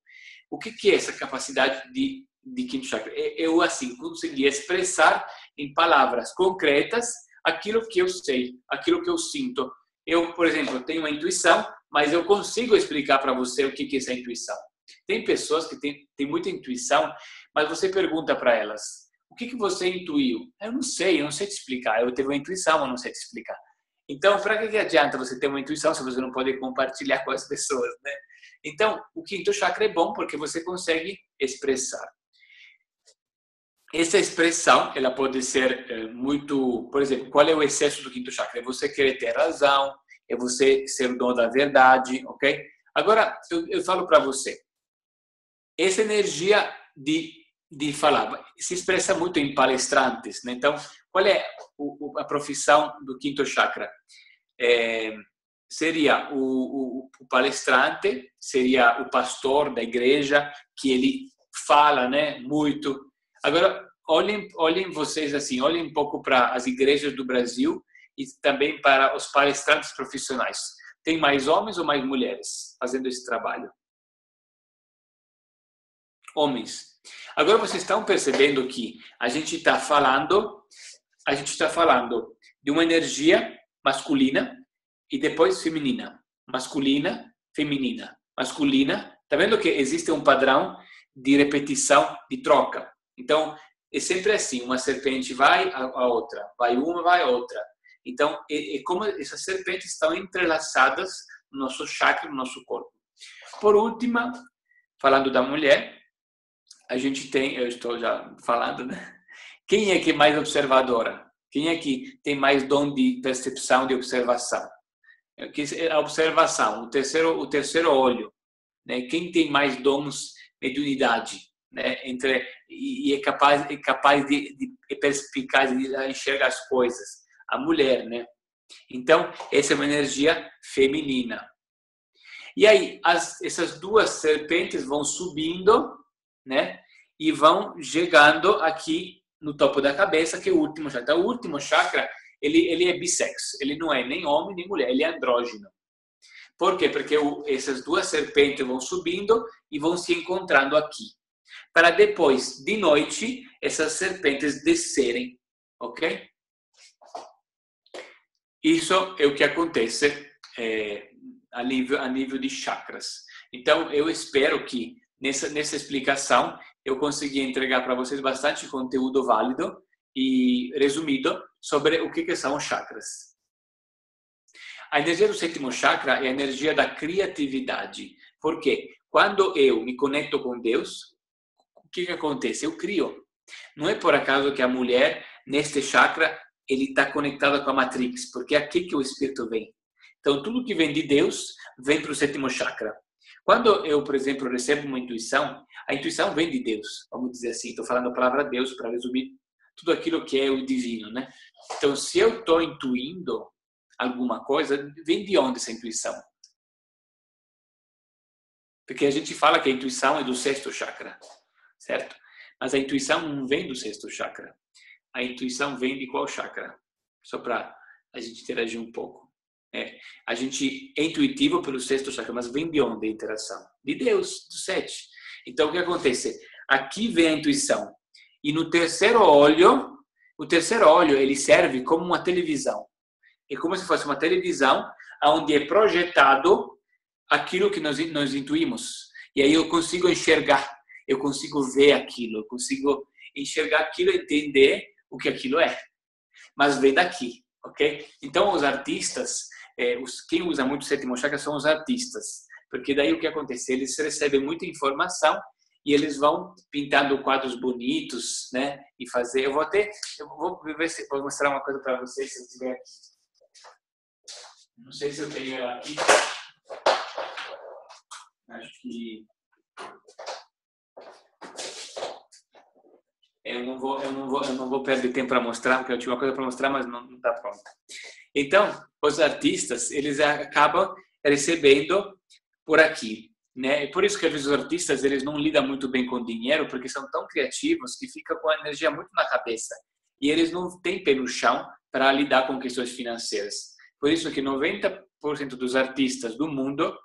O que é essa capacidade de quinto chakra? Eu assim consegui expressar em palavras concretas aquilo que eu sei, aquilo que eu sinto. Eu, por exemplo, tenho uma intuição, mas eu consigo explicar para você o que é essa intuição. Tem pessoas que têm muita intuição, mas você pergunta para elas, o que você intuiu? Eu não sei te explicar. Eu tive uma intuição, eu não sei te explicar. Então, para que adianta você ter uma intuição se você não pode compartilhar com as pessoas, né? Então, o quinto chakra é bom porque você consegue expressar. Essa expressão, ela pode ser muito... Por exemplo, qual é o excesso do quinto chakra? É você querer ter razão, é você ser o dono da verdade, ok? Agora, eu falo para você, essa energia de falar se expressa muito em palestrantes, né? Então, qual é a profissão do quinto chakra? Seria o palestrante, seria o pastor da igreja, que ele fala, né, muito. Agora, olhem vocês assim, olhem um pouco para as igrejas do Brasil e também para os palestrantes profissionais. Tem mais homens ou mais mulheres fazendo esse trabalho? Homens. Agora vocês estão percebendo que a gente está falando de uma energia masculina e depois feminina, masculina, feminina, masculina. Tá vendo que existe um padrão de repetição, de troca? Então é sempre assim, uma serpente vai a outra, vai uma, vai a outra. Então é como essas serpentes estão entrelaçadas no nosso chakra, no nosso corpo. Por último, falando da mulher, a gente tem, eu estou já falando, né? Quem é que é mais observadora? Quem é que tem mais dom de percepção, de observação? A observação, o terceiro olho, né? Quem tem mais dons de mediunidade, né? E é capaz de perspicaz, de enxergar as coisas. A mulher, né? Então, essa é uma energia feminina. E aí, essas duas serpentes vão subindo, né? E vão chegando aqui no topo da cabeça, que é o último chakra. Então, o último chakra, ele é bissexo. Ele não é nem homem nem mulher, ele é andrógeno. Por quê? Porque essas duas serpentes vão subindo e vão se encontrando aqui. Para depois, de noite, essas serpentes descerem. Ok? Isso é o que acontece a nível de chakras. Então, eu espero que nessa explicação eu consegui entregar para vocês bastante conteúdo válido e resumido sobre o que são os chakras. A energia do sétimo chakra é a energia da criatividade. Porque quando eu me conecto com Deus, o que acontece? Eu crio. Não é por acaso que a mulher, neste chakra, ele está conectada com a Matrix, porque é aqui que o espírito vem. Então, tudo que vem de Deus vem para o sétimo chakra. Quando eu, por exemplo, recebo uma intuição, a intuição vem de Deus, vamos dizer assim. Estou falando a palavra Deus para resumir tudo aquilo que é o divino, né? Então, se eu estou intuindo alguma coisa, vem de onde essa intuição? Porque a gente fala que a intuição é do sexto chakra, certo? Mas a intuição não vem do sexto chakra. A intuição vem de qual chakra? Só para a gente interagir um pouco. A gente é intuitivo pelo sexto chakra, mas vem de onde a interação? De Deus, do 7. Então, o que acontece? Aqui vem a intuição. E no terceiro olho, o terceiro olho, ele serve como uma televisão. É como se fosse uma televisão onde é projetado aquilo que nós intuímos. E aí eu consigo enxergar, eu consigo ver aquilo, eu consigo enxergar aquilo e entender o que aquilo é. Mas vem daqui, ok? Então, os artistas, quem usa muito o sétimo chakra são os artistas. Porque daí o que acontece? Eles recebem muita informação e eles vão pintando quadros bonitos, né? E fazer... Eu vou ver se vou mostrar uma coisa para vocês, se eu tiver aqui. Não sei se eu tenho ela aqui. Acho que... Eu não vou perder tempo para mostrar, porque eu tinha uma coisa para mostrar, mas não está pronta. Então, os artistas, eles acabam recebendo por aqui, né? E por isso que às vezes os artistas, eles não lidam muito bem com dinheiro, porque são tão criativos que ficam com a energia muito na cabeça. E eles não têm pé no chão para lidar com questões financeiras. Por isso que 90% dos artistas do mundo,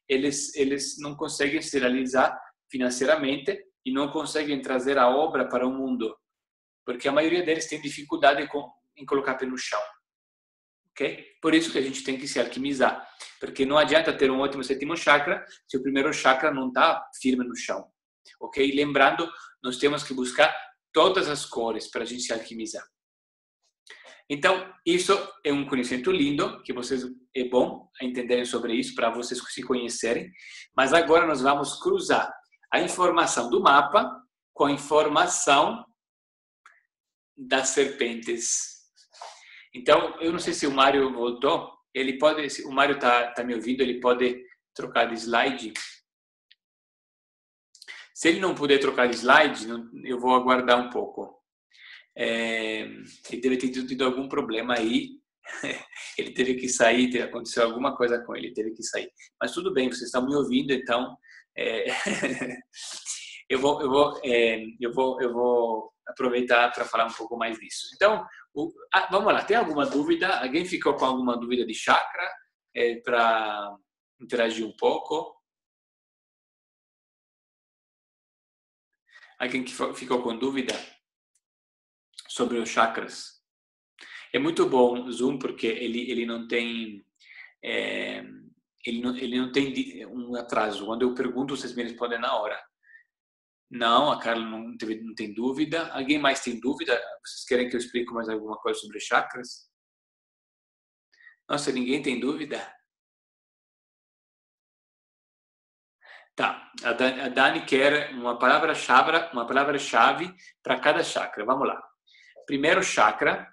eles não conseguem se realizar financeiramente e não conseguem trazer a obra para o mundo, porque a maioria deles tem dificuldade em colocar pé no chão. Okay? Por isso que a gente tem que se alquimizar, porque não adianta ter um ótimo sétimo chakra se o primeiro chakra não está firme no chão. Ok? Lembrando, nós temos que buscar todas as cores para a gente se alquimizar. Então, isso é um conhecimento lindo, que vocês é bom entenderem sobre isso, para vocês se conhecerem. Mas agora nós vamos cruzar a informação do mapa com a informação das serpentes. Então, eu não sei se o Mário voltou, ele pode, se o Mário tá me ouvindo, ele pode trocar de slide. Se ele não puder trocar de slide, eu vou aguardar um pouco. Ele deve ter tido algum problema aí. Ele teve que sair, aconteceu alguma coisa com ele, teve que sair. Mas tudo bem, vocês estão me ouvindo, então eu vou aproveitar para falar um pouco mais disso. Então, vamos lá, tem alguma dúvida? Alguém ficou com alguma dúvida de chakra para interagir um pouco? Alguém que ficou com dúvida sobre os chakras? É muito bom o Zoom porque ele não tem ele não tem um atraso. Quando eu pergunto, vocês me respondem na hora. Não, a Carla não tem dúvida. Alguém mais tem dúvida? Vocês querem que eu explique mais alguma coisa sobre chakras? Nossa, ninguém tem dúvida? Tá, a Dani quer uma palavra-chave para cada chakra. Vamos lá. Primeiro chakra.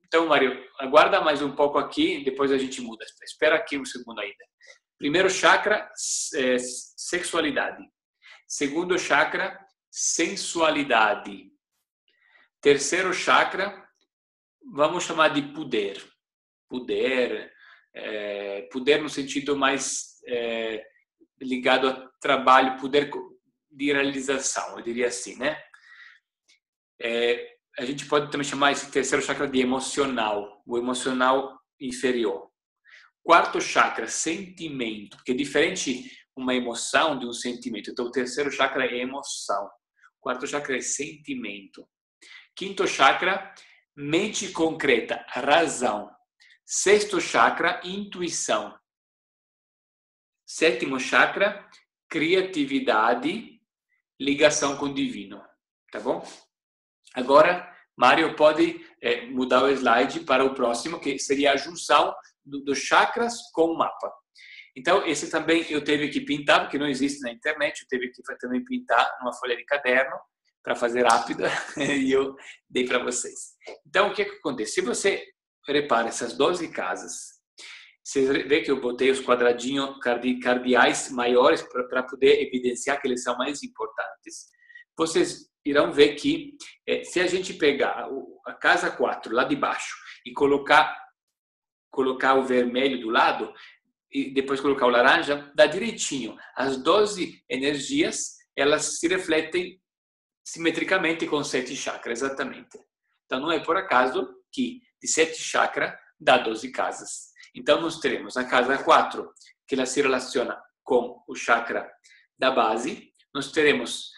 Então, Mário, aguarda mais um pouco aqui, depois a gente muda. Espera aqui um segundo ainda. Primeiro chakra, sexualidade. Segundo chakra, sensualidade. Terceiro chakra, vamos chamar de poder. Poder no sentido mais ligado a trabalho, poder de realização, eu diria assim, né? A gente pode também chamar esse terceiro chakra de emocional, o emocional inferior. Quarto chakra, sentimento, porque é diferente uma emoção de um sentimento. Então, o terceiro chakra é emoção. O quarto chakra é sentimento. Quinto chakra, mente concreta, razão. Sexto chakra, intuição. Sétimo chakra, criatividade, ligação com o divino. Tá bom? Agora, Mário pode mudar o slide para o próximo, que seria a junção dos chakras com o mapa. Então, esse também eu teve que pintar, porque não existe na internet, eu teve que também pintar numa folha de caderno, para fazer rápido, e eu dei para vocês. Então, o que acontece? Se você repara essas 12 casas, você vê que eu botei os quadradinhos cardeais maiores para poder evidenciar que eles são mais importantes. Vocês irão ver que se a gente pegar a casa 4 lá de baixo e colocar o vermelho do lado e depois colocar o laranja, dá direitinho. As 12 energias, elas se refletem simetricamente com 7 chakras, exatamente. Então, não é por acaso que de 7 chakras dá 12 casas. Então, nós teremos a casa 4, que ela se relaciona com o chakra da base. Nós teremos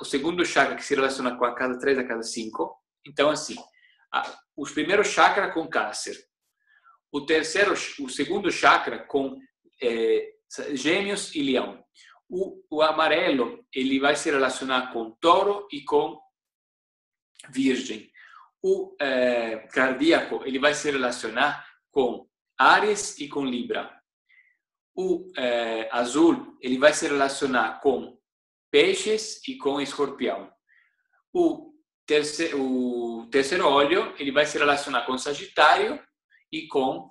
o segundo chakra, que se relaciona com a casa 3 e a casa 5. Então, assim, os primeiros chakras com câncer. O segundo chakra com gêmeos e leão. O amarelo, ele vai se relacionar com touro e com virgem. O cardíaco, ele vai se relacionar com Áries e com Libra. O azul, ele vai se relacionar com Peixes e com Escorpião. O terceiro olho, ele vai se relacionar com Sagitário e com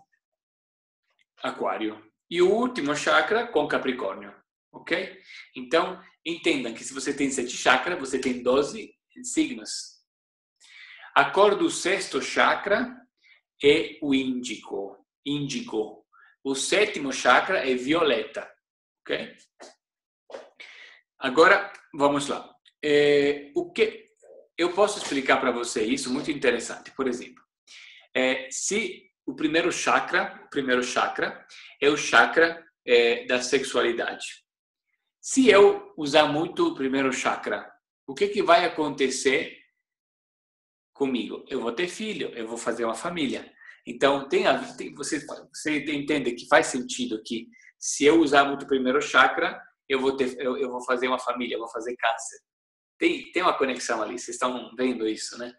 Aquário. E o último chakra com Capricórnio. Ok? Então, entendam que se você tem 7 chakras, você tem 12 signos. A cor do sexto chakra é o índigo. O sétimo chakra é violeta. Ok? Agora, vamos lá. O que eu posso explicar para você isso, muito interessante. Por exemplo, se o primeiro chakra é o chakra da sexualidade. Se eu usar muito o primeiro chakra, o que vai acontecer comigo? Eu vou ter filho, eu vou fazer uma família. Então, você entende que faz sentido que se eu usar muito o primeiro chakra, eu vou fazer uma família, eu vou fazer câncer. Tem uma conexão ali, vocês estão vendo isso, né?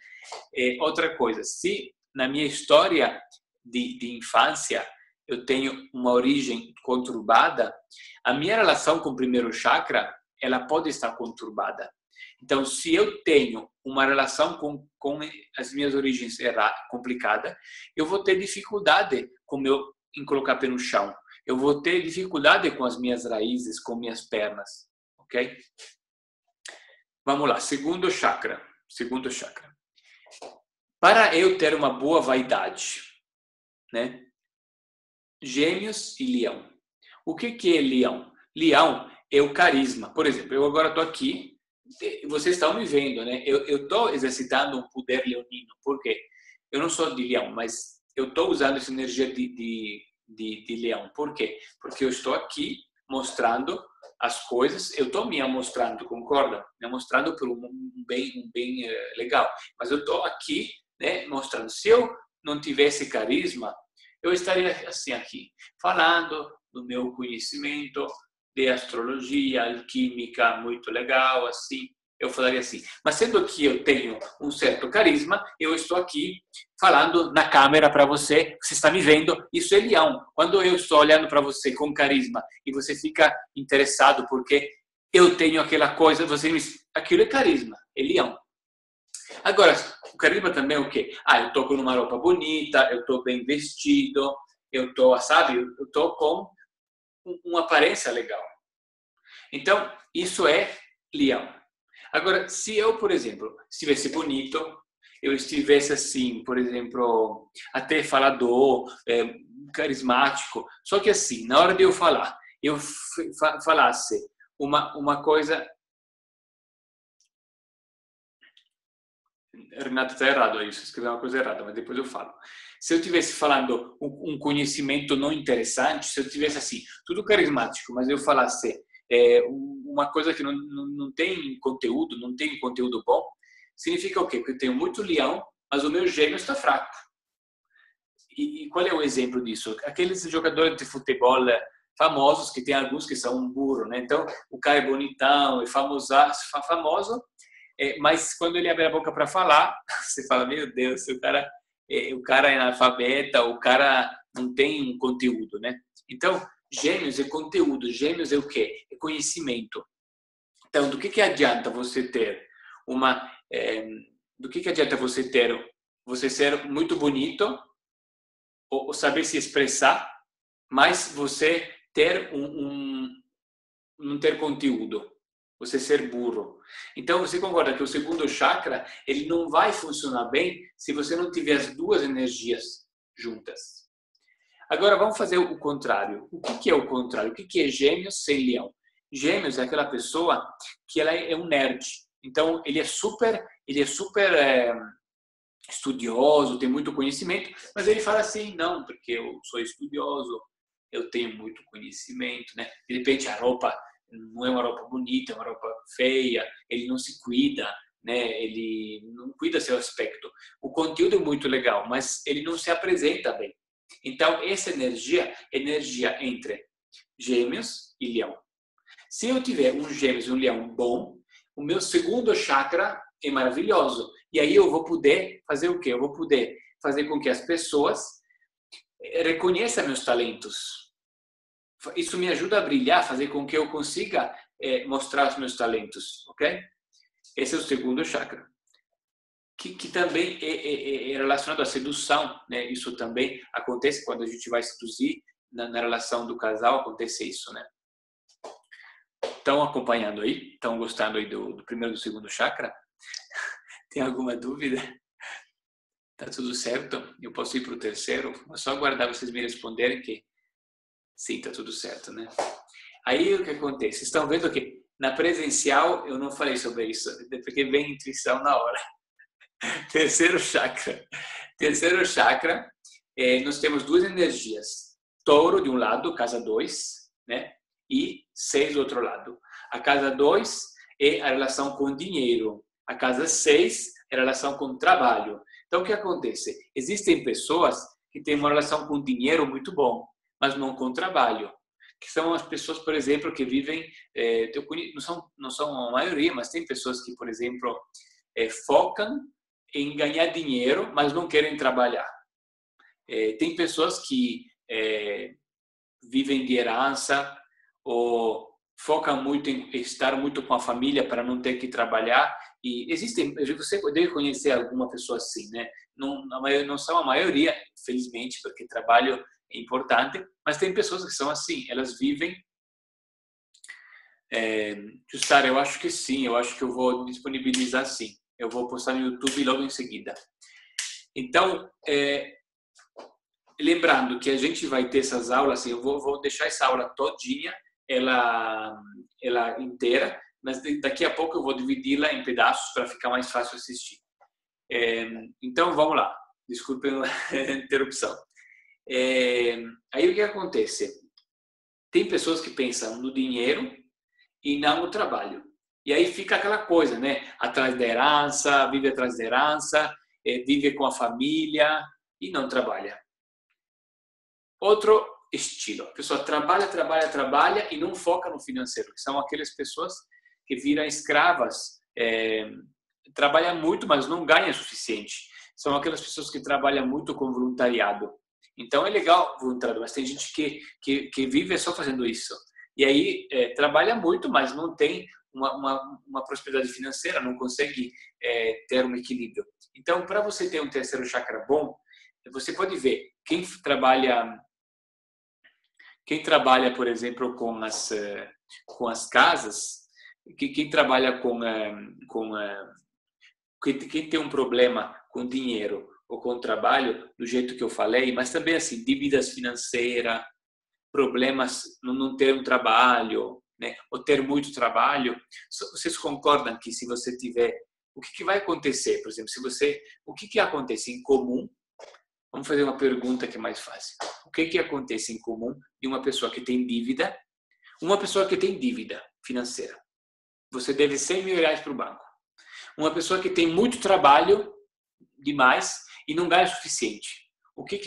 Outra coisa, se na minha história de infância eu tenho uma origem conturbada, a minha relação com o primeiro chakra, ela pode estar conturbada. Então, se eu tenho uma relação com as minhas origens complicada, eu vou ter dificuldade em colocar pé no chão. Eu vou ter dificuldade com as minhas raízes, com minhas pernas, ok? Vamos lá, segundo chakra. Para eu ter uma boa vaidade, né? Gêmeos e Leão. O que é Leão? Leão é o carisma. Por exemplo, eu agora estou aqui, vocês estão me vendo, né? Eu estou exercitando um poder leonino. Por quê? Eu não sou de Leão, mas eu estou usando essa energia de Leão. Por quê? Porque eu estou aqui mostrando as coisas, eu estou me mostrando, concorda? Me mostrando por um bem legal. Mas eu estou aqui, né, mostrando. Se eu não tivesse carisma, eu estaria assim aqui, falando do meu conhecimento de astrologia, alquímica, muito legal, assim. Eu falaria assim. Mas sendo que eu tenho um certo carisma, eu estou aqui falando na câmera para você, você está me vendo, isso é Leão. Quando eu estou olhando para você com carisma e você fica interessado porque eu tenho aquela coisa, aquilo é carisma, é Leão. Agora, o carisma também é o quê? Eu estou com uma roupa bonita, eu estou bem vestido, eu estou, sabe, eu estou com uma aparência legal. Então, isso é Leão. Agora, se eu, por exemplo, estivesse bonito, eu estivesse assim, por exemplo, até falador, carismático, só que assim, na hora de eu falar, eu falasse uma coisa... Renato, está errado isso, escreveu uma coisa errada, mas depois eu falo. Se eu estivesse falando um conhecimento não interessante, se eu estivesse assim, tudo carismático, mas eu falasse uma coisa que não tem conteúdo, não tem conteúdo bom, significa o quê? Que eu tenho muito Leão, mas o meu gêmeo está fraco. E qual é o exemplo disso? Aqueles jogadores de futebol famosos, que tem alguns que são um burro, né? Então, o cara é bonitão, é famoso, mas quando ele abre a boca para falar, você fala, meu Deus, o cara é analfabeta, o cara não tem conteúdo, né? Então, Gêmeos é conteúdo, Gêmeos é o quê? É conhecimento. Então, do que adianta você ter você ser muito bonito ou saber se expressar, mas você ter não ter conteúdo? Você ser burro. Então, você concorda que o segundo chakra, ele não vai funcionar bem se você não tiver as duas energias juntas. Agora, vamos fazer o contrário. O que é o contrário? O que é Gêmeos sem Leão? Gêmeos é aquela pessoa que ela é um nerd. Então, ele é super estudioso, tem muito conhecimento, mas ele fala assim, não, porque eu sou estudioso, eu tenho muito conhecimento, né? De repente, a roupa não é uma roupa bonita, é uma roupa feia, ele não se cuida, né? Ele não cuida seu aspecto. O conteúdo é muito legal, mas ele não se apresenta bem. Então, essa energia é energia entre Gêmeos e Leão. Se eu tiver um Gêmeos e um Leão bom, o meu segundo chakra é maravilhoso. E aí eu vou poder fazer o quê? Eu vou poder fazer com que as pessoas reconheçam meus talentos. Isso me ajuda a brilhar, fazer com que eu consiga mostrar os meus talentos, ok? Esse é o segundo chakra, que também é relacionado à sedução, né? Isso também acontece quando a gente vai seduzir, na relação do casal, acontece isso, né? Estão acompanhando aí? Estão gostando aí do primeiro e do segundo chakra? Tem alguma dúvida? Tá tudo certo? Eu posso ir para o terceiro? É só aguardar vocês me responderem que sim, tá tudo certo, né? Aí o que acontece? Vocês estão vendo que na presencial eu não falei sobre isso, porque vem intuição na hora. Terceiro chakra. Terceiro chakra, nós temos duas energias. Touro de um lado, casa 2, né? E 6 do outro lado. A casa 2 é a relação com dinheiro. A casa 6 é a relação com trabalho. Então, o que acontece? Existem pessoas que têm uma relação com dinheiro muito bom, mas não com trabalho. Que são as pessoas, por exemplo, que vivem, não são a maioria, mas tem pessoas que, por exemplo, focam em ganhar dinheiro, mas não querem trabalhar. Tem pessoas que vivem de herança ou foca muito em estar muito com a família para não ter que trabalhar. E existem, você deve conhecer alguma pessoa assim, né? Não são a maioria, felizmente, porque trabalho é importante, mas tem pessoas que são assim, elas vivem. Jussara, eu acho que sim, eu acho que eu vou disponibilizar sim. Eu vou postar no YouTube logo em seguida. Então, lembrando que a gente vai ter essas aulas, assim, eu vou deixar essa aula todinha, ela inteira, mas daqui a pouco eu vou dividi-la em pedaços para ficar mais fácil assistir. Então, vamos lá. Desculpem a interrupção. Aí o que acontece? Tem pessoas que pensam no dinheiro e não no trabalho. E aí fica aquela coisa, né? Atrás da herança, vive atrás da herança, vive com a família e não trabalha. Outro estilo. A pessoa trabalha e não foca no financeiro. Que são aquelas pessoas que viram escravas, trabalham muito, mas não ganham o suficiente. São aquelas pessoas que trabalham muito com voluntariado. Então é legal voluntariado, mas tem gente que vive só fazendo isso. E aí trabalha muito, mas não tem uma prosperidade financeira, não consegue ter um equilíbrio. Então, para você ter um terceiro chakra bom, você pode ver quem trabalha, por exemplo, com as casas, quem trabalha quem tem um problema com dinheiro ou com trabalho, do jeito que eu falei, mas também assim, dívidas financeiras, problemas não ter um trabalho, né, ou ter muito trabalho, vocês concordam que se você tiver, o que vai acontecer, por exemplo, o que acontece em comum? Vamos fazer uma pergunta que é mais fácil. O que acontece em comum de uma pessoa que tem dívida, uma pessoa que tem dívida financeira? Você deve 100 mil reais para o banco. Uma pessoa que tem muito trabalho demais e não ganha o suficiente. O que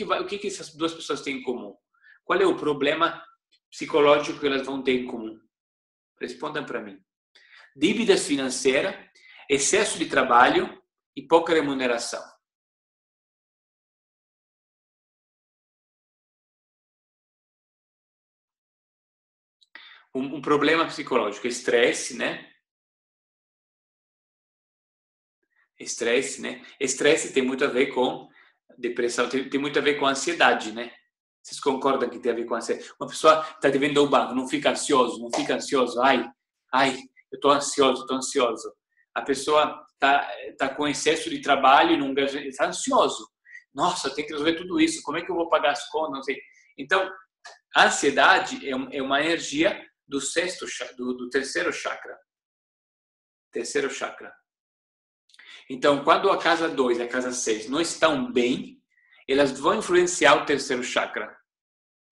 essas duas pessoas têm em comum? Qual é o problema psicológico que elas vão ter em comum? Respondam para mim. Dívidas financeiras, excesso de trabalho e pouca remuneração. Um problema psicológico, estresse, né? Estresse, né? Estresse tem muito a ver com depressão, tem muito a ver com ansiedade, né? Vocês concordam que tem a ver com ansiedade? Uma pessoa está devendo ao banco, não fica ansioso. Ai, eu estou ansioso. A pessoa tá com excesso de trabalho e não está ansioso. Nossa, tem que resolver tudo isso. Como é que eu vou pagar as contas? Não sei. Então, a ansiedade é uma energia do terceiro chakra. Terceiro chakra. Então, quando a casa 2 e a casa 6 não estão bem, elas vão influenciar o terceiro chakra,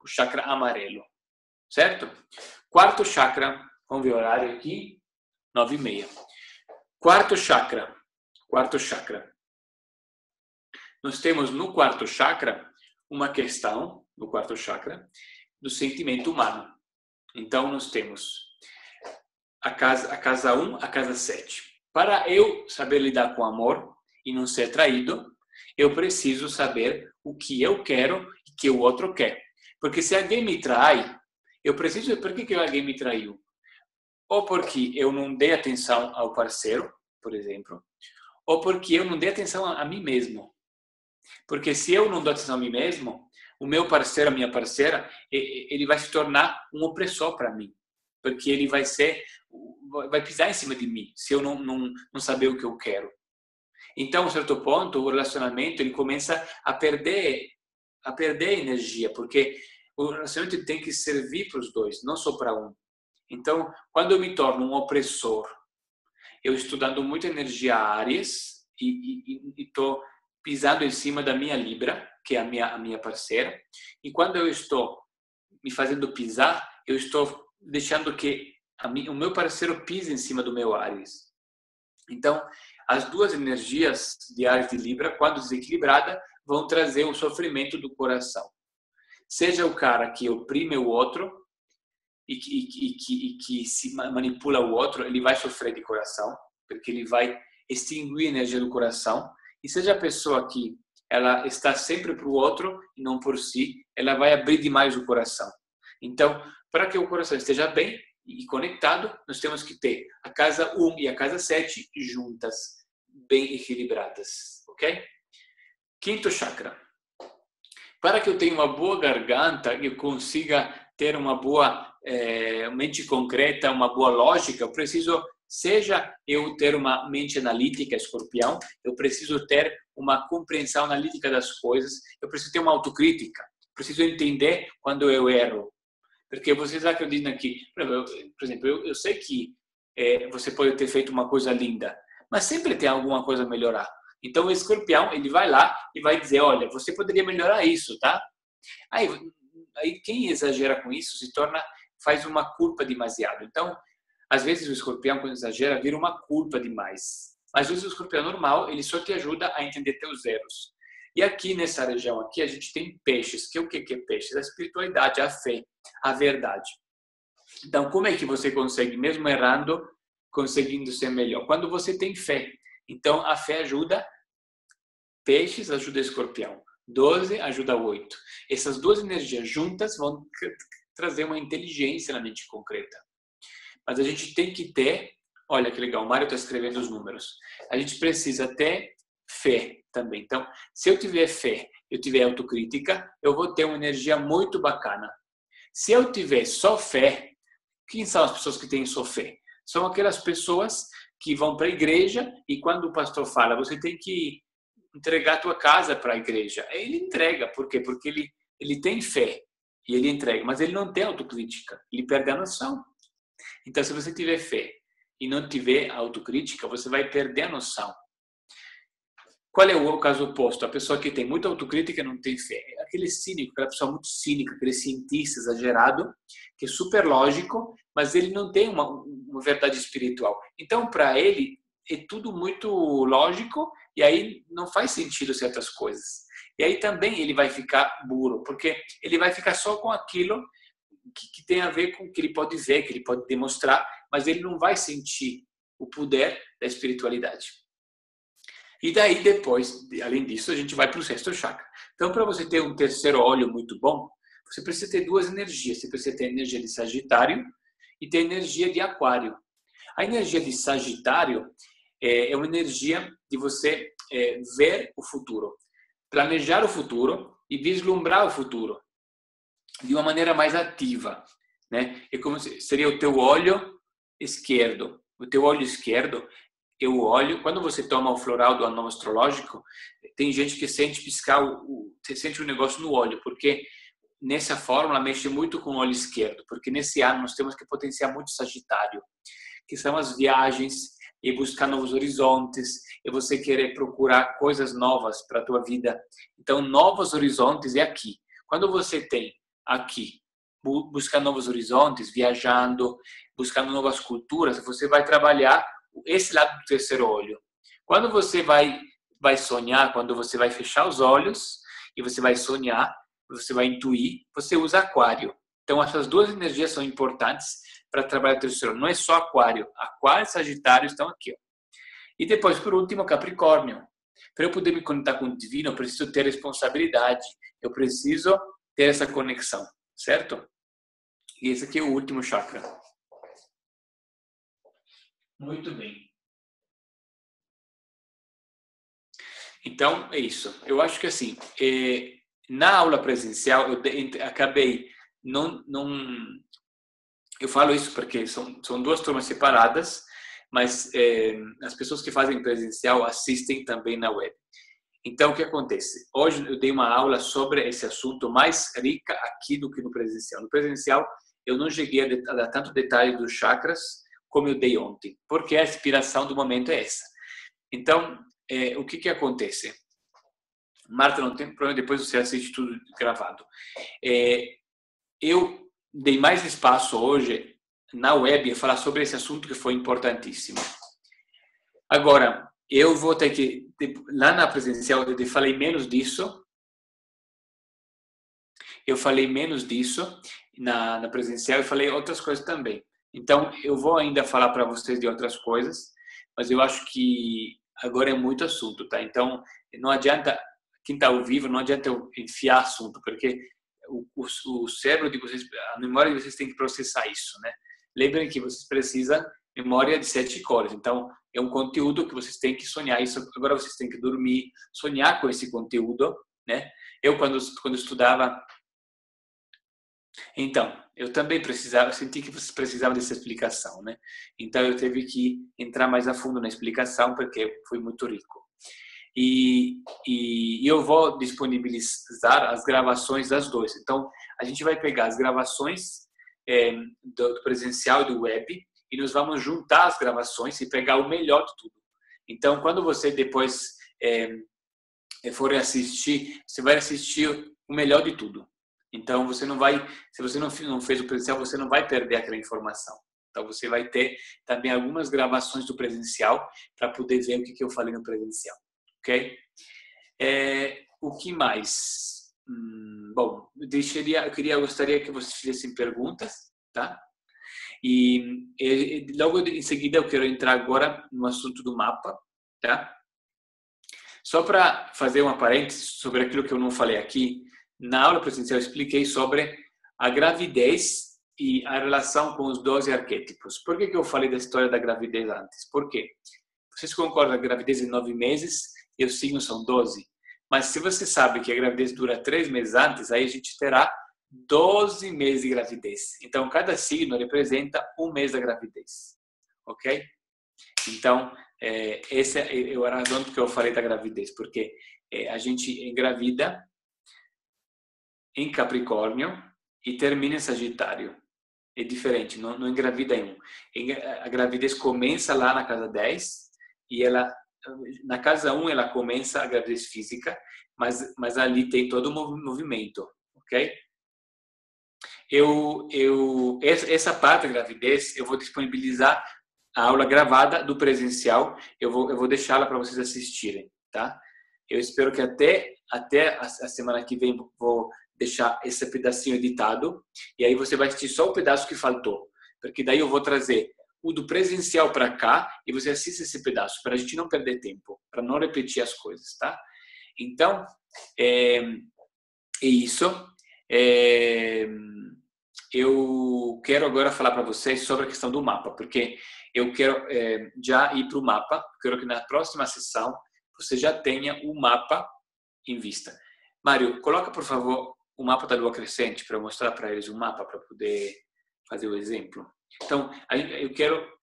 o chakra amarelo, certo? Quarto chakra, vamos ver o horário aqui, 9h30. Quarto chakra. Nós temos no quarto chakra uma questão, no quarto chakra, do sentimento humano. Então, nós temos a casa 1, a casa 7. Para eu saber lidar com amor e não ser traído, eu preciso saber o que eu quero e que o outro quer. Porque se alguém me trai, eu preciso saber por que alguém me traiu. Ou porque eu não dei atenção ao parceiro, por exemplo, ou porque eu não dei atenção a mim mesmo. Porque se eu não dou atenção a mim mesmo, o meu parceiro, a minha parceira, ele vai se tornar um opressor para mim. Porque ele vai pisar em cima de mim, se eu não saber o que eu quero. Então, a um certo ponto, o relacionamento ele começa a perder energia, porque o relacionamento tem que servir para os dois, não só para um. Então, quando eu me torno um opressor, eu estou dando muita energia a Áries e estou pisando em cima da minha Libra, que é a minha parceira. E quando eu estou me fazendo pisar, eu estou deixando que o meu parceiro pise em cima do meu Áries. Então, as duas energias de Áries e de Libra, quando desequilibrada, vão trazer o sofrimento do coração. Seja o cara que oprime o outro e que se manipula o outro, ele vai sofrer de coração, porque ele vai extinguir a energia do coração. E seja a pessoa que ela está sempre para o outro e não por si, ela vai abrir demais o coração. Então, para que o coração esteja bem, e conectado, nós temos que ter a casa 1 e a casa 7 juntas, bem equilibradas, ok? Quinto chakra. Para que eu tenha uma boa garganta e eu consiga ter uma boa mente concreta, uma boa lógica, eu preciso, seja eu ter uma mente analítica, escorpião, eu preciso ter uma compreensão analítica das coisas, eu preciso ter uma autocrítica, preciso entender quando eu erro. Porque vocês acreditam que, por exemplo, eu sei que você pode ter feito uma coisa linda, mas sempre tem alguma coisa a melhorar. Então o escorpião, ele vai lá e vai dizer, olha, você poderia melhorar isso, tá? Aí quem exagera com isso faz uma culpa demasiado. Então, às vezes o escorpião, quando exagera, vira uma culpa demais. Mas às vezes o escorpião normal, ele só te ajuda a entender teus erros. E aqui nessa região aqui, a gente tem peixes. Que o que é peixes? A espiritualidade, a fé, a verdade. Então, como é que você consegue, mesmo errando, conseguindo ser melhor? Quando você tem fé. Então, a fé ajuda peixes, ajuda escorpião. 12 ajuda 8. Essas duas energias juntas vão trazer uma inteligência na mente concreta. Mas a gente tem que ter, olha que legal, o Mário está escrevendo os números. A gente precisa ter fé também. Então, se eu tiver fé, eu tiver autocrítica, eu vou ter uma energia muito bacana. Se eu tiver só fé, quem são as pessoas que têm só fé? São aquelas pessoas que vão para a igreja e quando o pastor fala, você tem que entregar a tua casa para a igreja. Ele entrega, por quê? Porque ele tem fé e ele entrega, mas ele não tem autocrítica, ele perde a noção. Então, se você tiver fé e não tiver autocrítica, você vai perder a noção. Qual é o caso oposto? A pessoa que tem muita autocrítica e não tem fé. Aquele cínico, aquela pessoa muito cínica, aquele cientista exagerado, que é super lógico, mas ele não tem uma verdade espiritual. Então, para ele, é tudo muito lógico e aí não faz sentido certas coisas. E aí também ele vai ficar burro, porque ele vai ficar só com aquilo que tem a ver com o que ele pode ver, que ele pode demonstrar, mas ele não vai sentir o poder da espiritualidade. E daí depois, além disso, a gente vai para o sexto chakra. Então, para você ter um terceiro olho muito bom, você precisa ter duas energias. Você precisa ter a energia de Sagitário e ter a energia de Aquário. A energia de Sagitário é uma energia de você ver o futuro, planejar o futuro e vislumbrar o futuro de uma maneira mais ativa, né? É como seria o teu olho esquerdo. O teu olho esquerdo, eu olho, quando você toma o floral do anel astrológico, tem gente que sente piscar, você sente um negócio no olho, porque nessa fórmula mexe muito com o olho esquerdo, porque nesse ano nós temos que potenciar muito Sagitário, que são as viagens, e buscar novos horizontes, e você querer procurar coisas novas para a tua vida. Então, novos horizontes é aqui. Quando você tem aqui, buscar novos horizontes, viajando, buscando novas culturas, você vai trabalhar esse lado do terceiro olho. Quando você vai sonhar, quando você vai fechar os olhos e você vai sonhar, você vai intuir, você usa Aquário. Então, essas duas energias são importantes para trabalhar o terceiro olho. Não é só Aquário. Aquário e Sagitário estão aqui. Ó. E depois, por último, Capricórnio. Para eu poder me conectar com o divino, eu preciso ter responsabilidade. Eu preciso ter essa conexão, certo? E esse aqui é o último chakra. Muito bem. Então, é isso. Eu acho que assim, na aula presencial, eu acabei eu falo isso porque são duas turmas separadas, mas as pessoas que fazem presencial assistem também na web. Então, o que acontece? Hoje eu dei uma aula sobre esse assunto mais rica aqui do que no presencial. No presencial, eu não cheguei a dar tanto detalhe dos chakras como eu dei ontem, porque a inspiração do momento é essa. Então, o que acontece? Marta, não tem problema, depois você assiste tudo gravado. Eu dei mais espaço hoje na web a falar sobre esse assunto que foi importantíssimo. Agora, eu vou ter que, lá na presencial, eu falei menos disso. Eu falei menos disso na presencial e falei outras coisas também. Então, eu vou ainda falar para vocês de outras coisas, mas eu acho que agora é muito assunto, tá? Então, não adianta, quem está ao vivo, não adianta eu enfiar assunto, porque o cérebro de vocês, a memória de vocês tem que processar isso, né? lembrem que vocês precisam memória de 7 cores. Então, é um conteúdo que vocês têm que sonhar. Isso agora vocês têm que dormir, sonhar com esse conteúdo, né? Eu, quando estudava... Então, eu também senti que vocês precisavam dessa explicação, né? Então, eu tive que entrar mais a fundo na explicação, porque foi muito rico. E eu vou disponibilizar as gravações das duas. Então, a gente vai pegar as gravações do presencial e do web e nós vamos juntar as gravações e pegar o melhor de tudo. Então, quando você depois for assistir, você vai assistir o melhor de tudo. Então, você não vai, se você não fez o presencial, você não vai perder aquela informação. Então, você vai ter também algumas gravações do presencial para poder ver o que eu falei no presencial. Ok? O que mais? Bom, eu gostaria que vocês fizessem perguntas, tá? E logo em seguida eu quero entrar agora no assunto do mapa, tá? Só para fazer uma parêntese sobre aquilo que eu não falei aqui, na aula presencial eu expliquei sobre a gravidez e a relação com os 12 arquétipos. Por que eu falei da história da gravidez antes? Por quê? Vocês concordam que a gravidez é 9 meses e os signos são 12? Mas se você sabe que a gravidez dura 3 meses antes, aí a gente terá 12 meses de gravidez. Então, cada signo representa um mês da gravidez. Ok? Então, essa é a razão que eu falei da gravidez, porque a gente engravida em Capricórnio e termina em Sagitário. É diferente, não engravida em um. A gravidez começa lá na casa 10 e na casa 1 ela começa a gravidez física, mas ali tem todo o movimento, ok? Essa parte da gravidez eu vou disponibilizar a aula gravada do presencial, eu vou deixá-la para vocês assistirem, tá? Eu espero que até a semana que vem vou deixar esse pedacinho editado e aí você vai assistir só o pedaço que faltou, porque daí eu vou trazer o do presencial para cá e você assiste esse pedaço para a gente não perder tempo, para não repetir as coisas, tá? Então, é isso. Eu quero agora falar para vocês sobre a questão do mapa, porque eu quero já ir para o mapa. Quero que na próxima sessão você já tenha o mapa em vista. Mário, coloca, por favor, o mapa da Lua Crescente para eu mostrar para eles o mapa para poder fazer o exemplo. Então,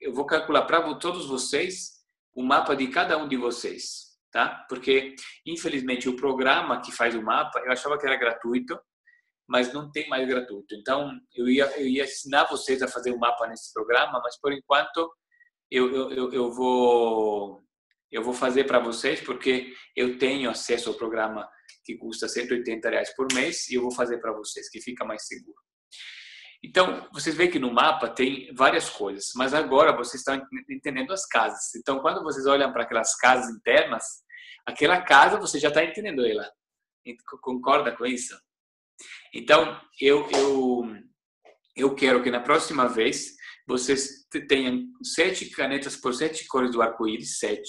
eu vou calcular para todos vocês o mapa de cada um de vocês, tá? Porque, infelizmente, o programa que faz o mapa, eu achava que era gratuito, mas não tem mais gratuito. Então, eu ia ensinar vocês a fazer o mapa nesse programa, mas, por enquanto, eu vou fazer para vocês, porque eu tenho acesso ao programa que custa R$180 por mês e eu vou fazer para vocês, que fica mais seguro. Então, vocês veem que no mapa tem várias coisas, mas agora vocês estão entendendo as casas. Então, quando vocês olham para aquelas casas internas, aquela casa você já está entendendo ela. Concorda com isso? Então, eu quero que na próxima vez vocês tenham 7 canetas por 7 cores do arco-íris, 7.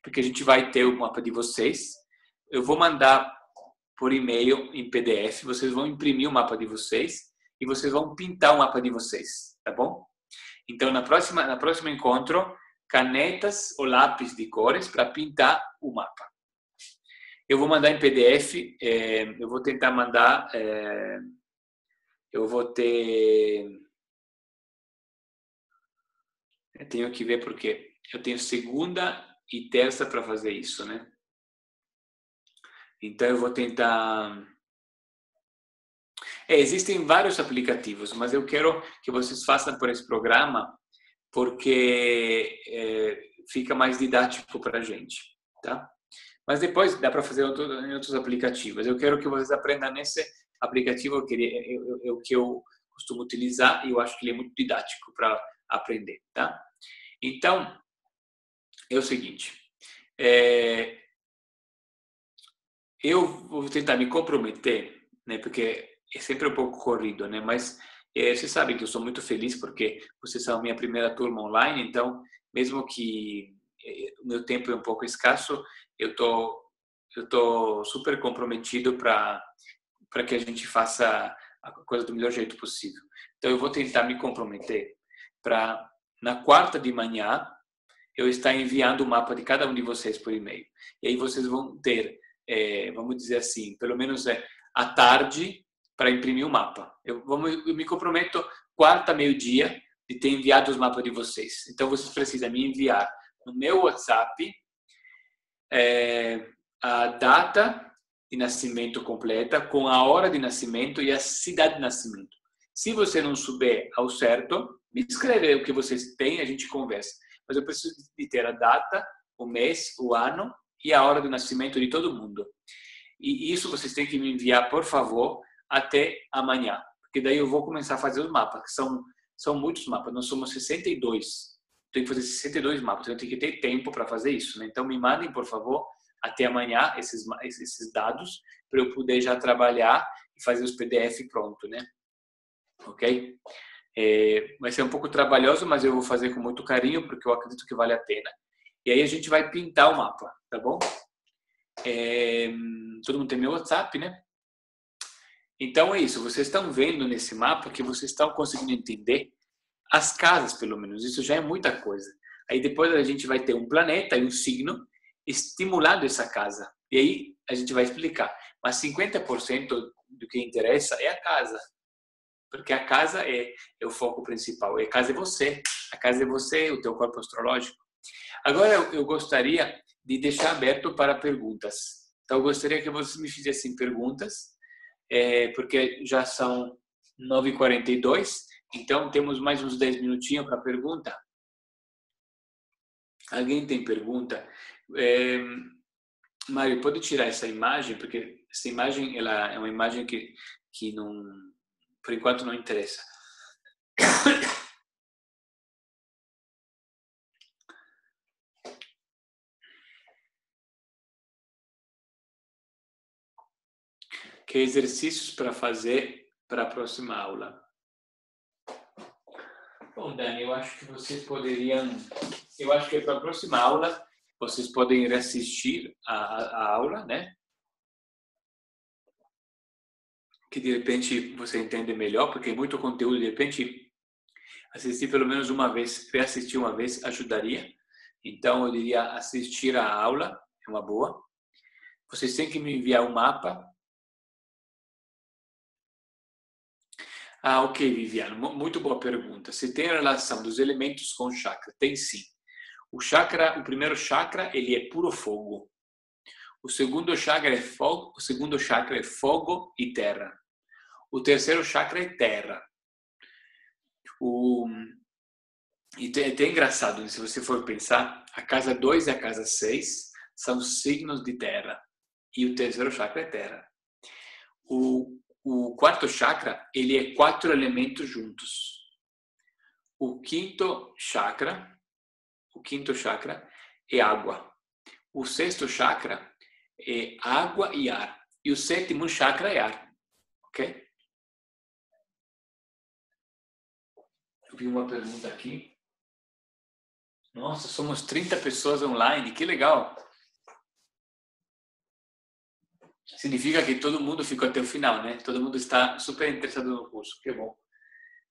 Porque a gente vai ter o mapa de vocês. Eu vou mandar por e-mail em PDF, vocês vão imprimir o mapa de vocês e vocês vão pintar o mapa de vocês, tá bom? Então, na próxima encontro, canetas ou lápis de cores para pintar o mapa. Eu vou mandar em PDF, eu vou tentar mandar, eu tenho que ver porque eu tenho segunda e terça para fazer isso, né? Então eu vou tentar... existem vários aplicativos, mas eu quero que vocês façam por esse programa porque fica mais didático para a gente, tá? Mas depois dá para fazer em outros aplicativos. Eu quero que vocês aprendam nesse aplicativo que eu costumo utilizar e eu acho que ele é muito didático para aprender, tá? Então, é o seguinte, eu vou tentar me comprometer, né, porque é sempre um pouco corrido, né, mas vocês sabem que eu sou muito feliz porque vocês são a minha primeira turma online, então, mesmo que o meu tempo é um pouco escasso, eu tô super comprometido para que a gente faça a coisa do melhor jeito possível. Então, eu vou tentar me comprometer para, na quarta de manhã, eu estar enviando o mapa de cada um de vocês por e-mail. E aí vocês vão ter, vamos dizer assim, pelo menos à tarde para imprimir o mapa. Eu me comprometo quarta, meio-dia, de ter enviado os mapas de vocês. Então, vocês precisam me enviar no meu WhatsApp a data de nascimento completa, com a hora de nascimento e a cidade de nascimento. Se você não souber ao certo, me escreve o que vocês têm, a gente conversa. Mas eu preciso de ter a data, o mês, o ano e a hora de nascimento de todo mundo. E isso vocês têm que me enviar, por favor, até amanhã. Porque daí eu vou começar a fazer os mapas, que são muitos mapas. Nós somos 62. Tenho que fazer 62 mapas. Então eu tenho que ter tempo para fazer isso, né? Então me mandem, por favor, até amanhã esses dados, para eu poder já trabalhar e fazer os PDF pronto, né? Ok? Vai ser um pouco trabalhoso, mas eu vou fazer com muito carinho, porque eu acredito que vale a pena. E aí a gente vai pintar o mapa, tá bom? Todo mundo tem meu WhatsApp, né? Então é isso, vocês estão vendo nesse mapa que vocês estão conseguindo entender as casas, pelo menos. Isso já é muita coisa. Aí depois a gente vai ter um planeta e um signo estimulando essa casa. E aí a gente vai explicar. Mas 50% do que interessa é a casa. Porque a casa é o foco principal. A casa é você. A casa é você, o teu corpo astrológico. Agora eu gostaria de deixar aberto para perguntas. Então eu gostaria que vocês me fizessem perguntas, porque já são 9h42, então temos mais uns 10 minutinhos para pergunta. Alguém tem pergunta? Mário, pode tirar essa imagem, porque essa imagem ela é uma imagem que não, por enquanto não interessa. Que exercícios para fazer para a próxima aula? Bom, Dani, eu acho que vocês poderiam... Eu acho que para a próxima aula vocês podem ir assistir a aula, né? Que de repente você entende melhor, porque é muito conteúdo, de repente assistir pelo menos uma vez, reassistir uma vez ajudaria. Então eu diria assistir a aula, é uma boa. Vocês têm que me enviar um mapa. Ok, Viviane, muito boa pergunta. Se tem relação dos elementos com o chakra? Tem sim. O primeiro chakra, ele é puro fogo. O segundo chakra é fogo e terra. O terceiro chakra é terra. E é até engraçado, né? Se você for pensar, a casa 2 e a casa 6 são signos de terra. E o terceiro chakra é terra. O quarto chakra, ele é 4 elementos juntos. O quinto chakra é água. O sexto chakra é água e ar. E o sétimo chakra é ar. Ok? Eu vi uma pergunta aqui. Nossa, somos 30 pessoas online. Que legal. Significa que todo mundo ficou até o final, né? Todo mundo está super interessado no curso. Que bom.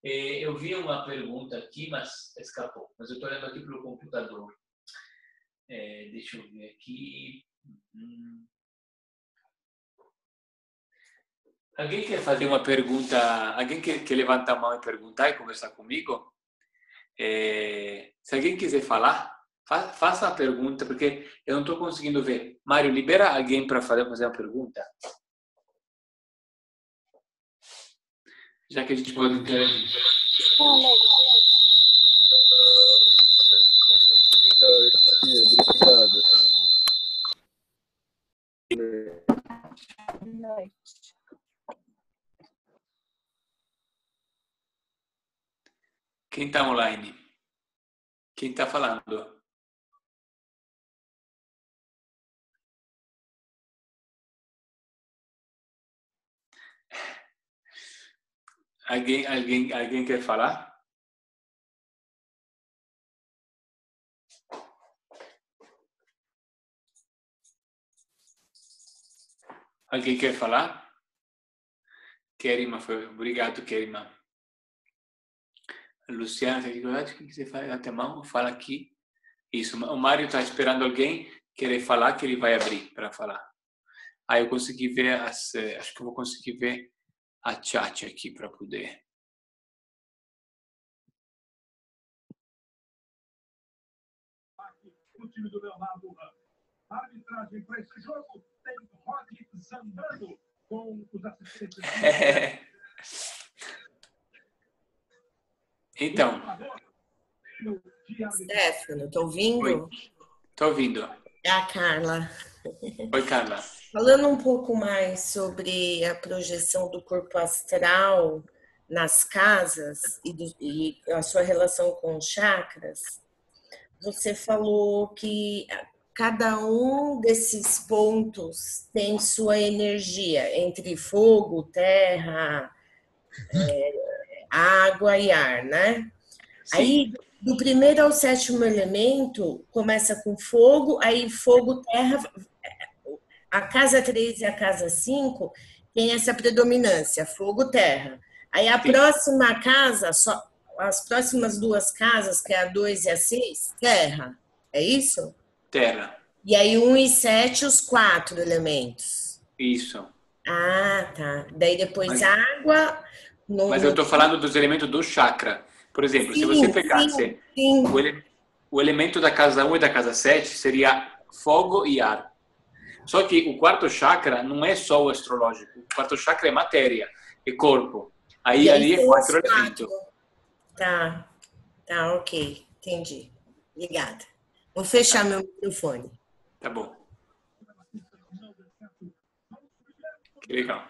Eu vi uma pergunta aqui, mas escapou. Mas eu estou olhando aqui pelo computador. Deixa eu ver aqui. Alguém quer fazer uma pergunta? Alguém quer levantar a mão e perguntar e conversar comigo? Se alguém quiser falar, faça a pergunta, porque eu não estou conseguindo ver. Mário, libera alguém para fazer uma pergunta? Já que a gente pode interagir. Obrigado. Quem está online? Quem está falando? Alguém quer falar? Alguém quer falar? Kerima, obrigado, Kerima. Luciana, tem dificuldade? O que você faz? Levanta a mão, fala aqui. Isso, o Mário está esperando alguém querer falar, que ele vai abrir para falar. Aí eu consegui ver, acho que eu vou conseguir ver a chat aqui para poder. O time do Leonardo Ramos. A arbitragem para esse jogo tem Rod Zandando com os assistentes. Então. Stefano, tá ouvindo? Tô ouvindo. É a Carla. Oi, Carla. Falando um pouco mais sobre a projeção do corpo astral nas casas e a sua relação com os chakras, você falou que cada um desses pontos tem sua energia entre fogo, terra, água e ar, né? Sim. Aí, do primeiro ao sétimo elemento, começa com fogo, aí fogo, terra. A casa 3 e a casa 5 tem essa predominância, fogo, terra. Aí a próxima casa, as próximas duas casas, que é a 2 e a 6, terra. É isso? Terra. E aí 1 e 7, os 4 elementos. Isso. Ah, tá. Daí depois água. Mas eu estou falando dos elementos do chakra. Por exemplo, sim, se você pegasse sim. O elemento da casa 1 e da casa 7 seria fogo e ar. Só que o quarto chakra não é só o astrológico. O quarto chakra é matéria, é corpo. Aí ali é 4 elementos. Tá, ok. Entendi. Obrigada. Vou fechar meu microfone. Tá bom. Que legal.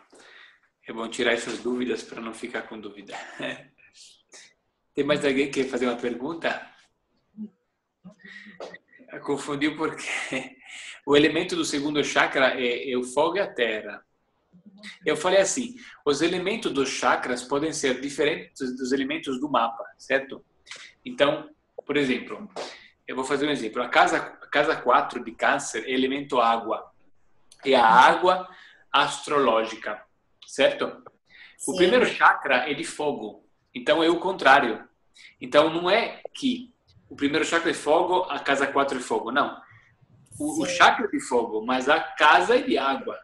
É bom tirar essas dúvidas para não ficar com dúvida. Tem mais alguém que quer fazer uma pergunta? Confundiu porque o elemento do segundo chakra é o fogo e a terra. Eu falei assim, os elementos dos chakras podem ser diferentes dos elementos do mapa, certo? Então, por exemplo, eu vou fazer um exemplo. A casa 4 de câncer é elemento água. É a água astrológica, certo? Sim. O primeiro chakra é de fogo. Então, é o contrário. Então, não é que o primeiro chakra é fogo, a casa 4 é fogo. Não. O chakra é de fogo, mas a casa é de água.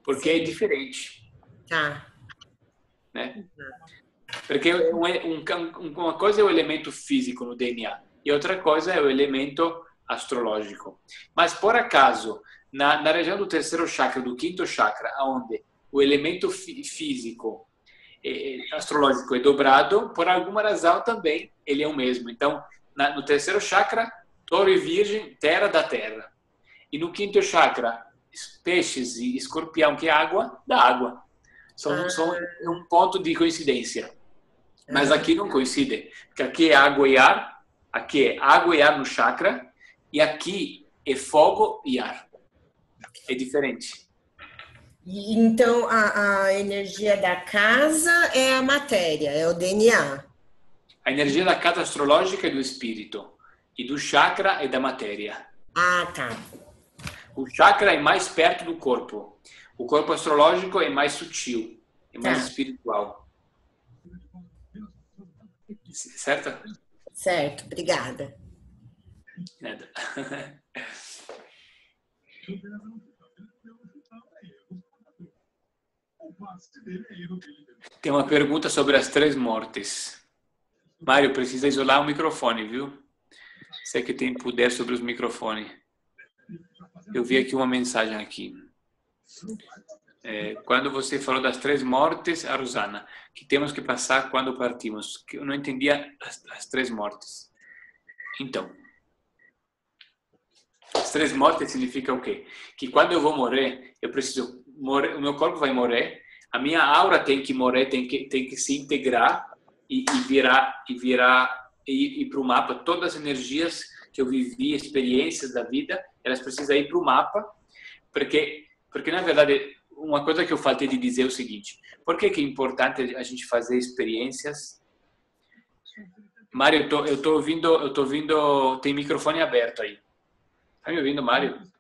Porque é diferente. Tá. Né? Porque uma coisa é o elemento físico no DNA e outra coisa é o elemento astrológico. Mas, por acaso, na região do terceiro chakra, do quinto chakra, onde o elemento físico astrológico é dobrado, por alguma razão também ele é o mesmo. Então, no terceiro chakra, touro e virgem, terra da terra. E no quinto chakra, peixes e escorpião, que é água, da água. São um ponto de coincidência. Mas aqui não coincide, porque aqui é água e ar, aqui é água e ar no chakra, e aqui é fogo e ar. É diferente. Então, a energia da casa é a matéria, é o DNA. A energia da casa astrológica é do espírito, e do chakra é da matéria. Ah, tá. O chakra é mais perto do corpo. O corpo astrológico é mais sutil, é mais espiritual. Certo? Certo, obrigada. Nada. Tem uma pergunta sobre as 3 mortes. Mário, precisa isolar o microfone, viu? Você que tem poder sobre os microfones. Eu vi aqui uma mensagem aqui. Quando você falou das 3 mortes, a Rosana, que temos que passar quando partimos. Que eu não entendia as 3 mortes. Então, as 3 mortes significa o quê? Que quando eu vou morrer, eu preciso morrer, o meu corpo vai morrer, a minha aura tem que morrer, tem que se integrar e ir para o mapa. Todas as energias que eu vivi, experiências da vida, elas precisam ir para o mapa, porque na verdade uma coisa que eu faltei de dizer é o seguinte: por que é importante a gente fazer experiências? Mário, eu tô ouvindo, tem microfone aberto aí. Tá me ouvindo, Mário?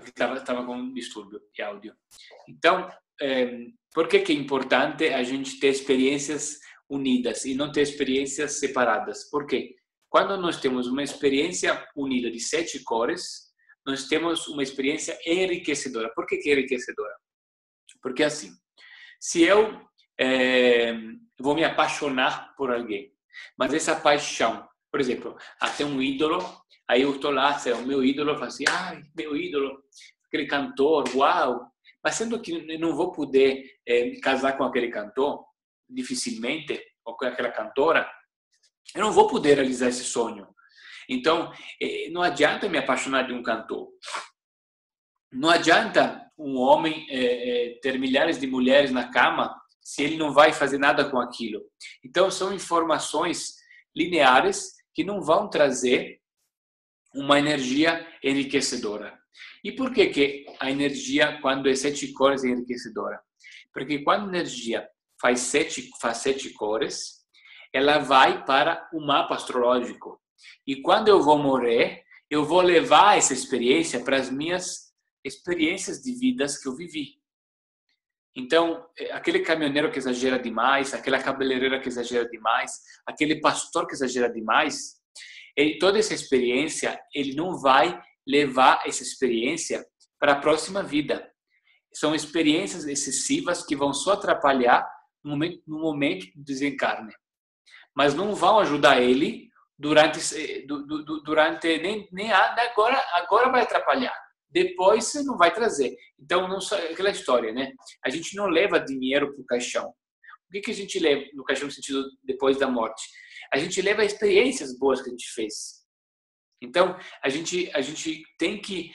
Estava com um distúrbio de áudio. Então, por que é importante a gente ter experiências unidas e não ter experiências separadas? Porque quando nós temos uma experiência unida de 7 cores, nós temos uma experiência enriquecedora. Por que é enriquecedora? Porque assim, se eu vou me apaixonar por alguém, mas essa paixão, por exemplo, tem um ídolo, aí eu estou lá, será o meu ídolo, eu falo assim, meu ídolo, aquele cantor, uau! Mas sendo que eu não vou poder me casar com aquele cantor, dificilmente, ou com aquela cantora, eu não vou poder realizar esse sonho. Então, não adianta me apaixonar de um cantor. Não adianta um homem ter milhares de mulheres na cama se ele não vai fazer nada com aquilo. Então, são informações lineares que não vão trazer uma energia enriquecedora. E por que a energia, quando é 7 cores, é enriquecedora? Porque quando a energia faz 7 cores, ela vai para o mapa astrológico. E quando eu vou morrer, eu vou levar essa experiência para as minhas experiências de vidas que eu vivi. Então, aquele caminhoneiro que exagera demais, aquela cabeleireira que exagera demais, aquele pastor que exagera demais, toda essa experiência, ele não vai levar essa experiência para a próxima vida. São experiências excessivas que vão só atrapalhar no momento do desencarne, mas não vão ajudar ele durante nem agora vai atrapalhar. Depois você não vai trazer. Então, não só aquela história, né? A gente não leva dinheiro para o caixão. O que a gente leva no caixão no sentido depois da morte? A gente leva experiências boas que a gente fez. Então, a gente tem que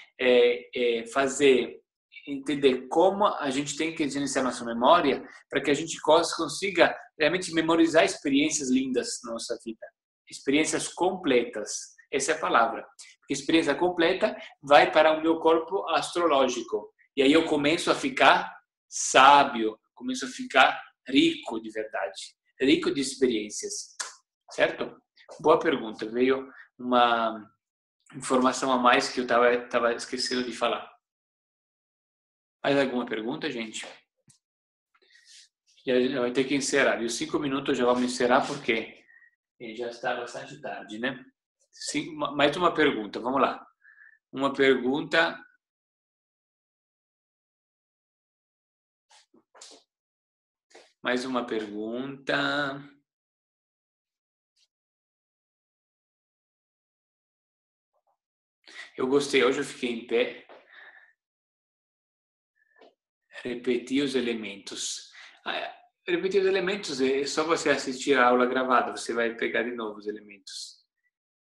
entender como a gente tem que gerenciar nossa memória para que a gente consiga realmente memorizar experiências lindas na nossa vida. Experiências completas. Essa é a palavra. Porque experiência completa vai para o meu corpo astrológico. E aí eu começo a ficar sábio, começo a ficar rico de verdade, rico de experiências. Certo? Boa pergunta. Veio uma informação a mais que eu estava esquecendo de falar. Mais alguma pergunta, gente? Já vai ter que encerrar. E os 5 minutos já vamos encerrar porque já está bastante tarde, né? Sim, mais uma pergunta, vamos lá. Uma pergunta. Mais uma pergunta. Eu gostei, hoje eu fiquei em pé. Repetir os elementos. Repetir os elementos é só você assistir a aula gravada, você vai pegar de novo os elementos.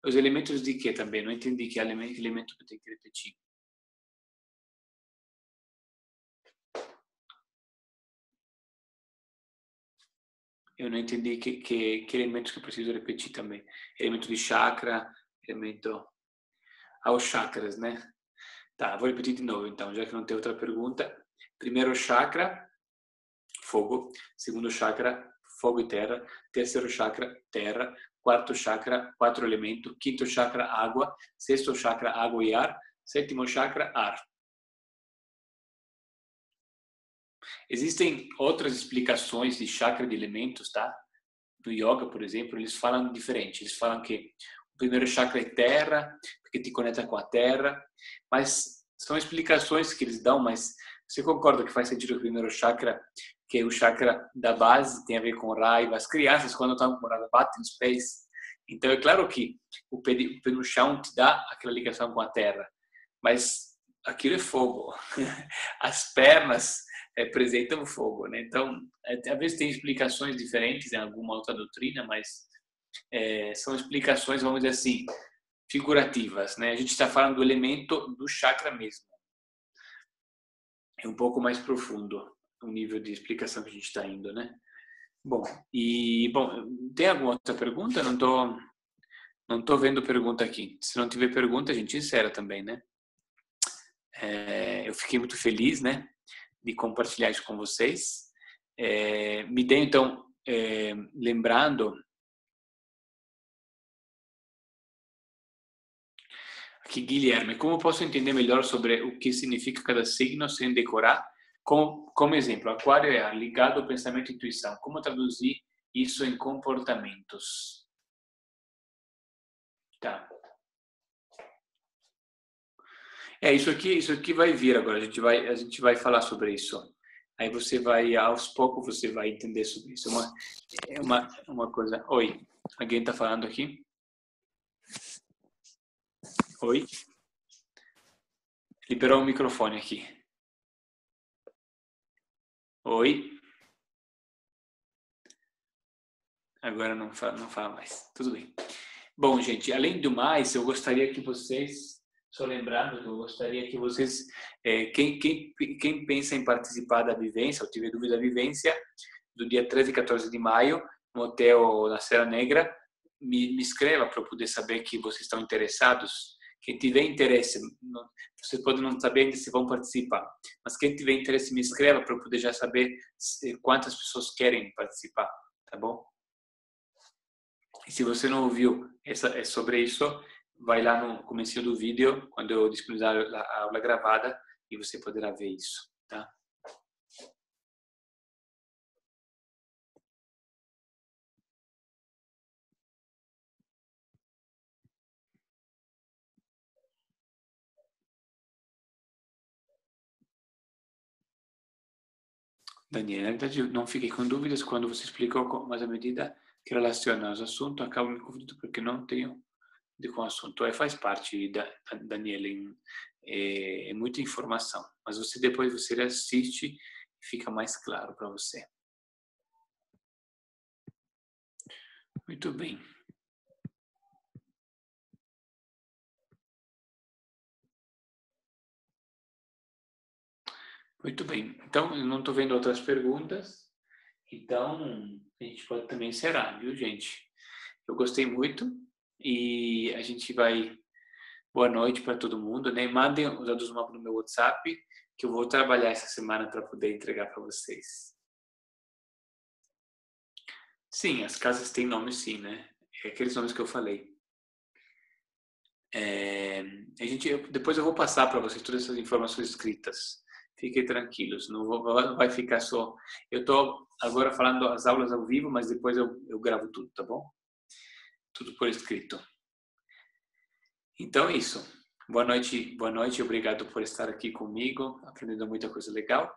Os elementos de quê também? Não entendi que elemento que tem que repetir. Eu não entendi que elementos que eu preciso repetir também. Elemento de chakra, elemento... os chakras, né? Tá, vou repetir de novo então, já que não tem outra pergunta. Primeiro chakra, fogo. Segundo chakra, fogo e terra. Terceiro chakra, terra. Quarto chakra, 4 elementos. Quinto chakra, água. Sexto chakra, água e ar. Sétimo chakra, ar. Existem outras explicações de chakra de elementos, tá? No yoga, por exemplo, eles falam diferente. Eles falam que o primeiro chakra é terra, porque te conecta com a terra. Mas são explicações que eles dão, mas você concorda que faz sentido o primeiro chakra, que é o chakra da base, tem a ver com raiva. As crianças, quando estão com raiva, batem os pés. Então, é claro que o pé no chão te dá aquela ligação com a terra, mas aquilo é fogo. As pernas representam fogo, né? Então, às vezes tem explicações diferentes em alguma outra doutrina, mas são explicações, vamos dizer assim, figurativas, né? A gente está falando do elemento do chakra mesmo. É um pouco mais profundo o nível de explicação que a gente está indo, né? Bom, tem alguma outra pergunta? Não tô vendo pergunta aqui. Se não tiver pergunta, a gente encerra também, né? Eu fiquei muito feliz, né, de compartilhar isso com vocês. Me dê, então, lembrando... Aqui, Guilherme, como posso entender melhor sobre o que significa cada signo sem decorar? como exemplo, Aquário é ligado ao pensamento e intuição. Como traduzir isso em comportamentos? Tá. Isso aqui vai vir agora. A gente vai falar sobre isso. Aí você vai, aos poucos, você vai entender sobre isso. Uma coisa. Oi, alguém está falando aqui? Oi? Liberou o microfone aqui. Oi? Agora não fala mais. Tudo bem. Bom, gente, além do mais, eu gostaria que vocês, só lembrando, eu gostaria que vocês, quem pensa em participar da vivência, ou tiver dúvida da vivência, do dia 13 e 14 de maio, no hotel na Serra Negra, me escreva para eu poder saber que vocês estão interessados. Quem tiver interesse, você pode não saber ainda se vão participar, mas quem tiver interesse, me escreva para eu poder já saber quantas pessoas querem participar, tá bom? E se você não ouviu sobre isso, vai lá no começo do vídeo, quando eu disponibilizar a aula gravada, e você poderá ver isso, tá? Daniela, na verdade, eu não fiquei com dúvidas quando você explicou, mas à medida que relaciona aos assuntos, acabo me confundindo porque não tenho de com o assunto. Faz parte, Daniela, é muita informação, mas depois você assiste e fica mais claro para você. Muito bem. Muito bem. Então, eu não estou vendo outras perguntas. Então, a gente pode também encerrar, viu, gente? Eu gostei muito e a gente vai... Boa noite para todo mundo, né? Mandem os dados do mapa no meu WhatsApp, que eu vou trabalhar essa semana para poder entregar para vocês. Sim, as casas têm nome sim, né? É aqueles nomes que eu falei. Depois eu vou passar para vocês todas essas informações escritas. Fiquem tranquilos, não vai ficar só... Eu estou agora falando as aulas ao vivo, mas depois eu gravo tudo, tá bom? Tudo por escrito. Então é isso. Boa noite, obrigado por estar aqui comigo, aprendendo muita coisa legal.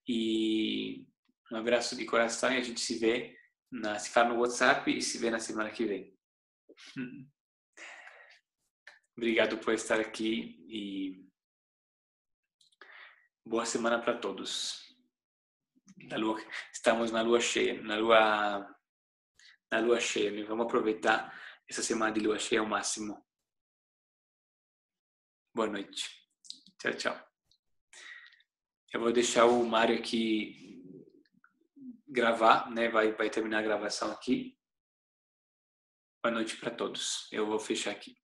E um abraço de coração e a gente se fala no WhatsApp e se vê na semana que vem. Obrigado por estar aqui e boa semana para todos. Estamos na lua cheia, na lua cheia, né? Vamos aproveitar essa semana de lua cheia ao máximo. Boa noite. Tchau, tchau. Eu vou deixar o Mário aqui gravar, né? Vai terminar a gravação aqui. Boa noite para todos. Eu vou fechar aqui.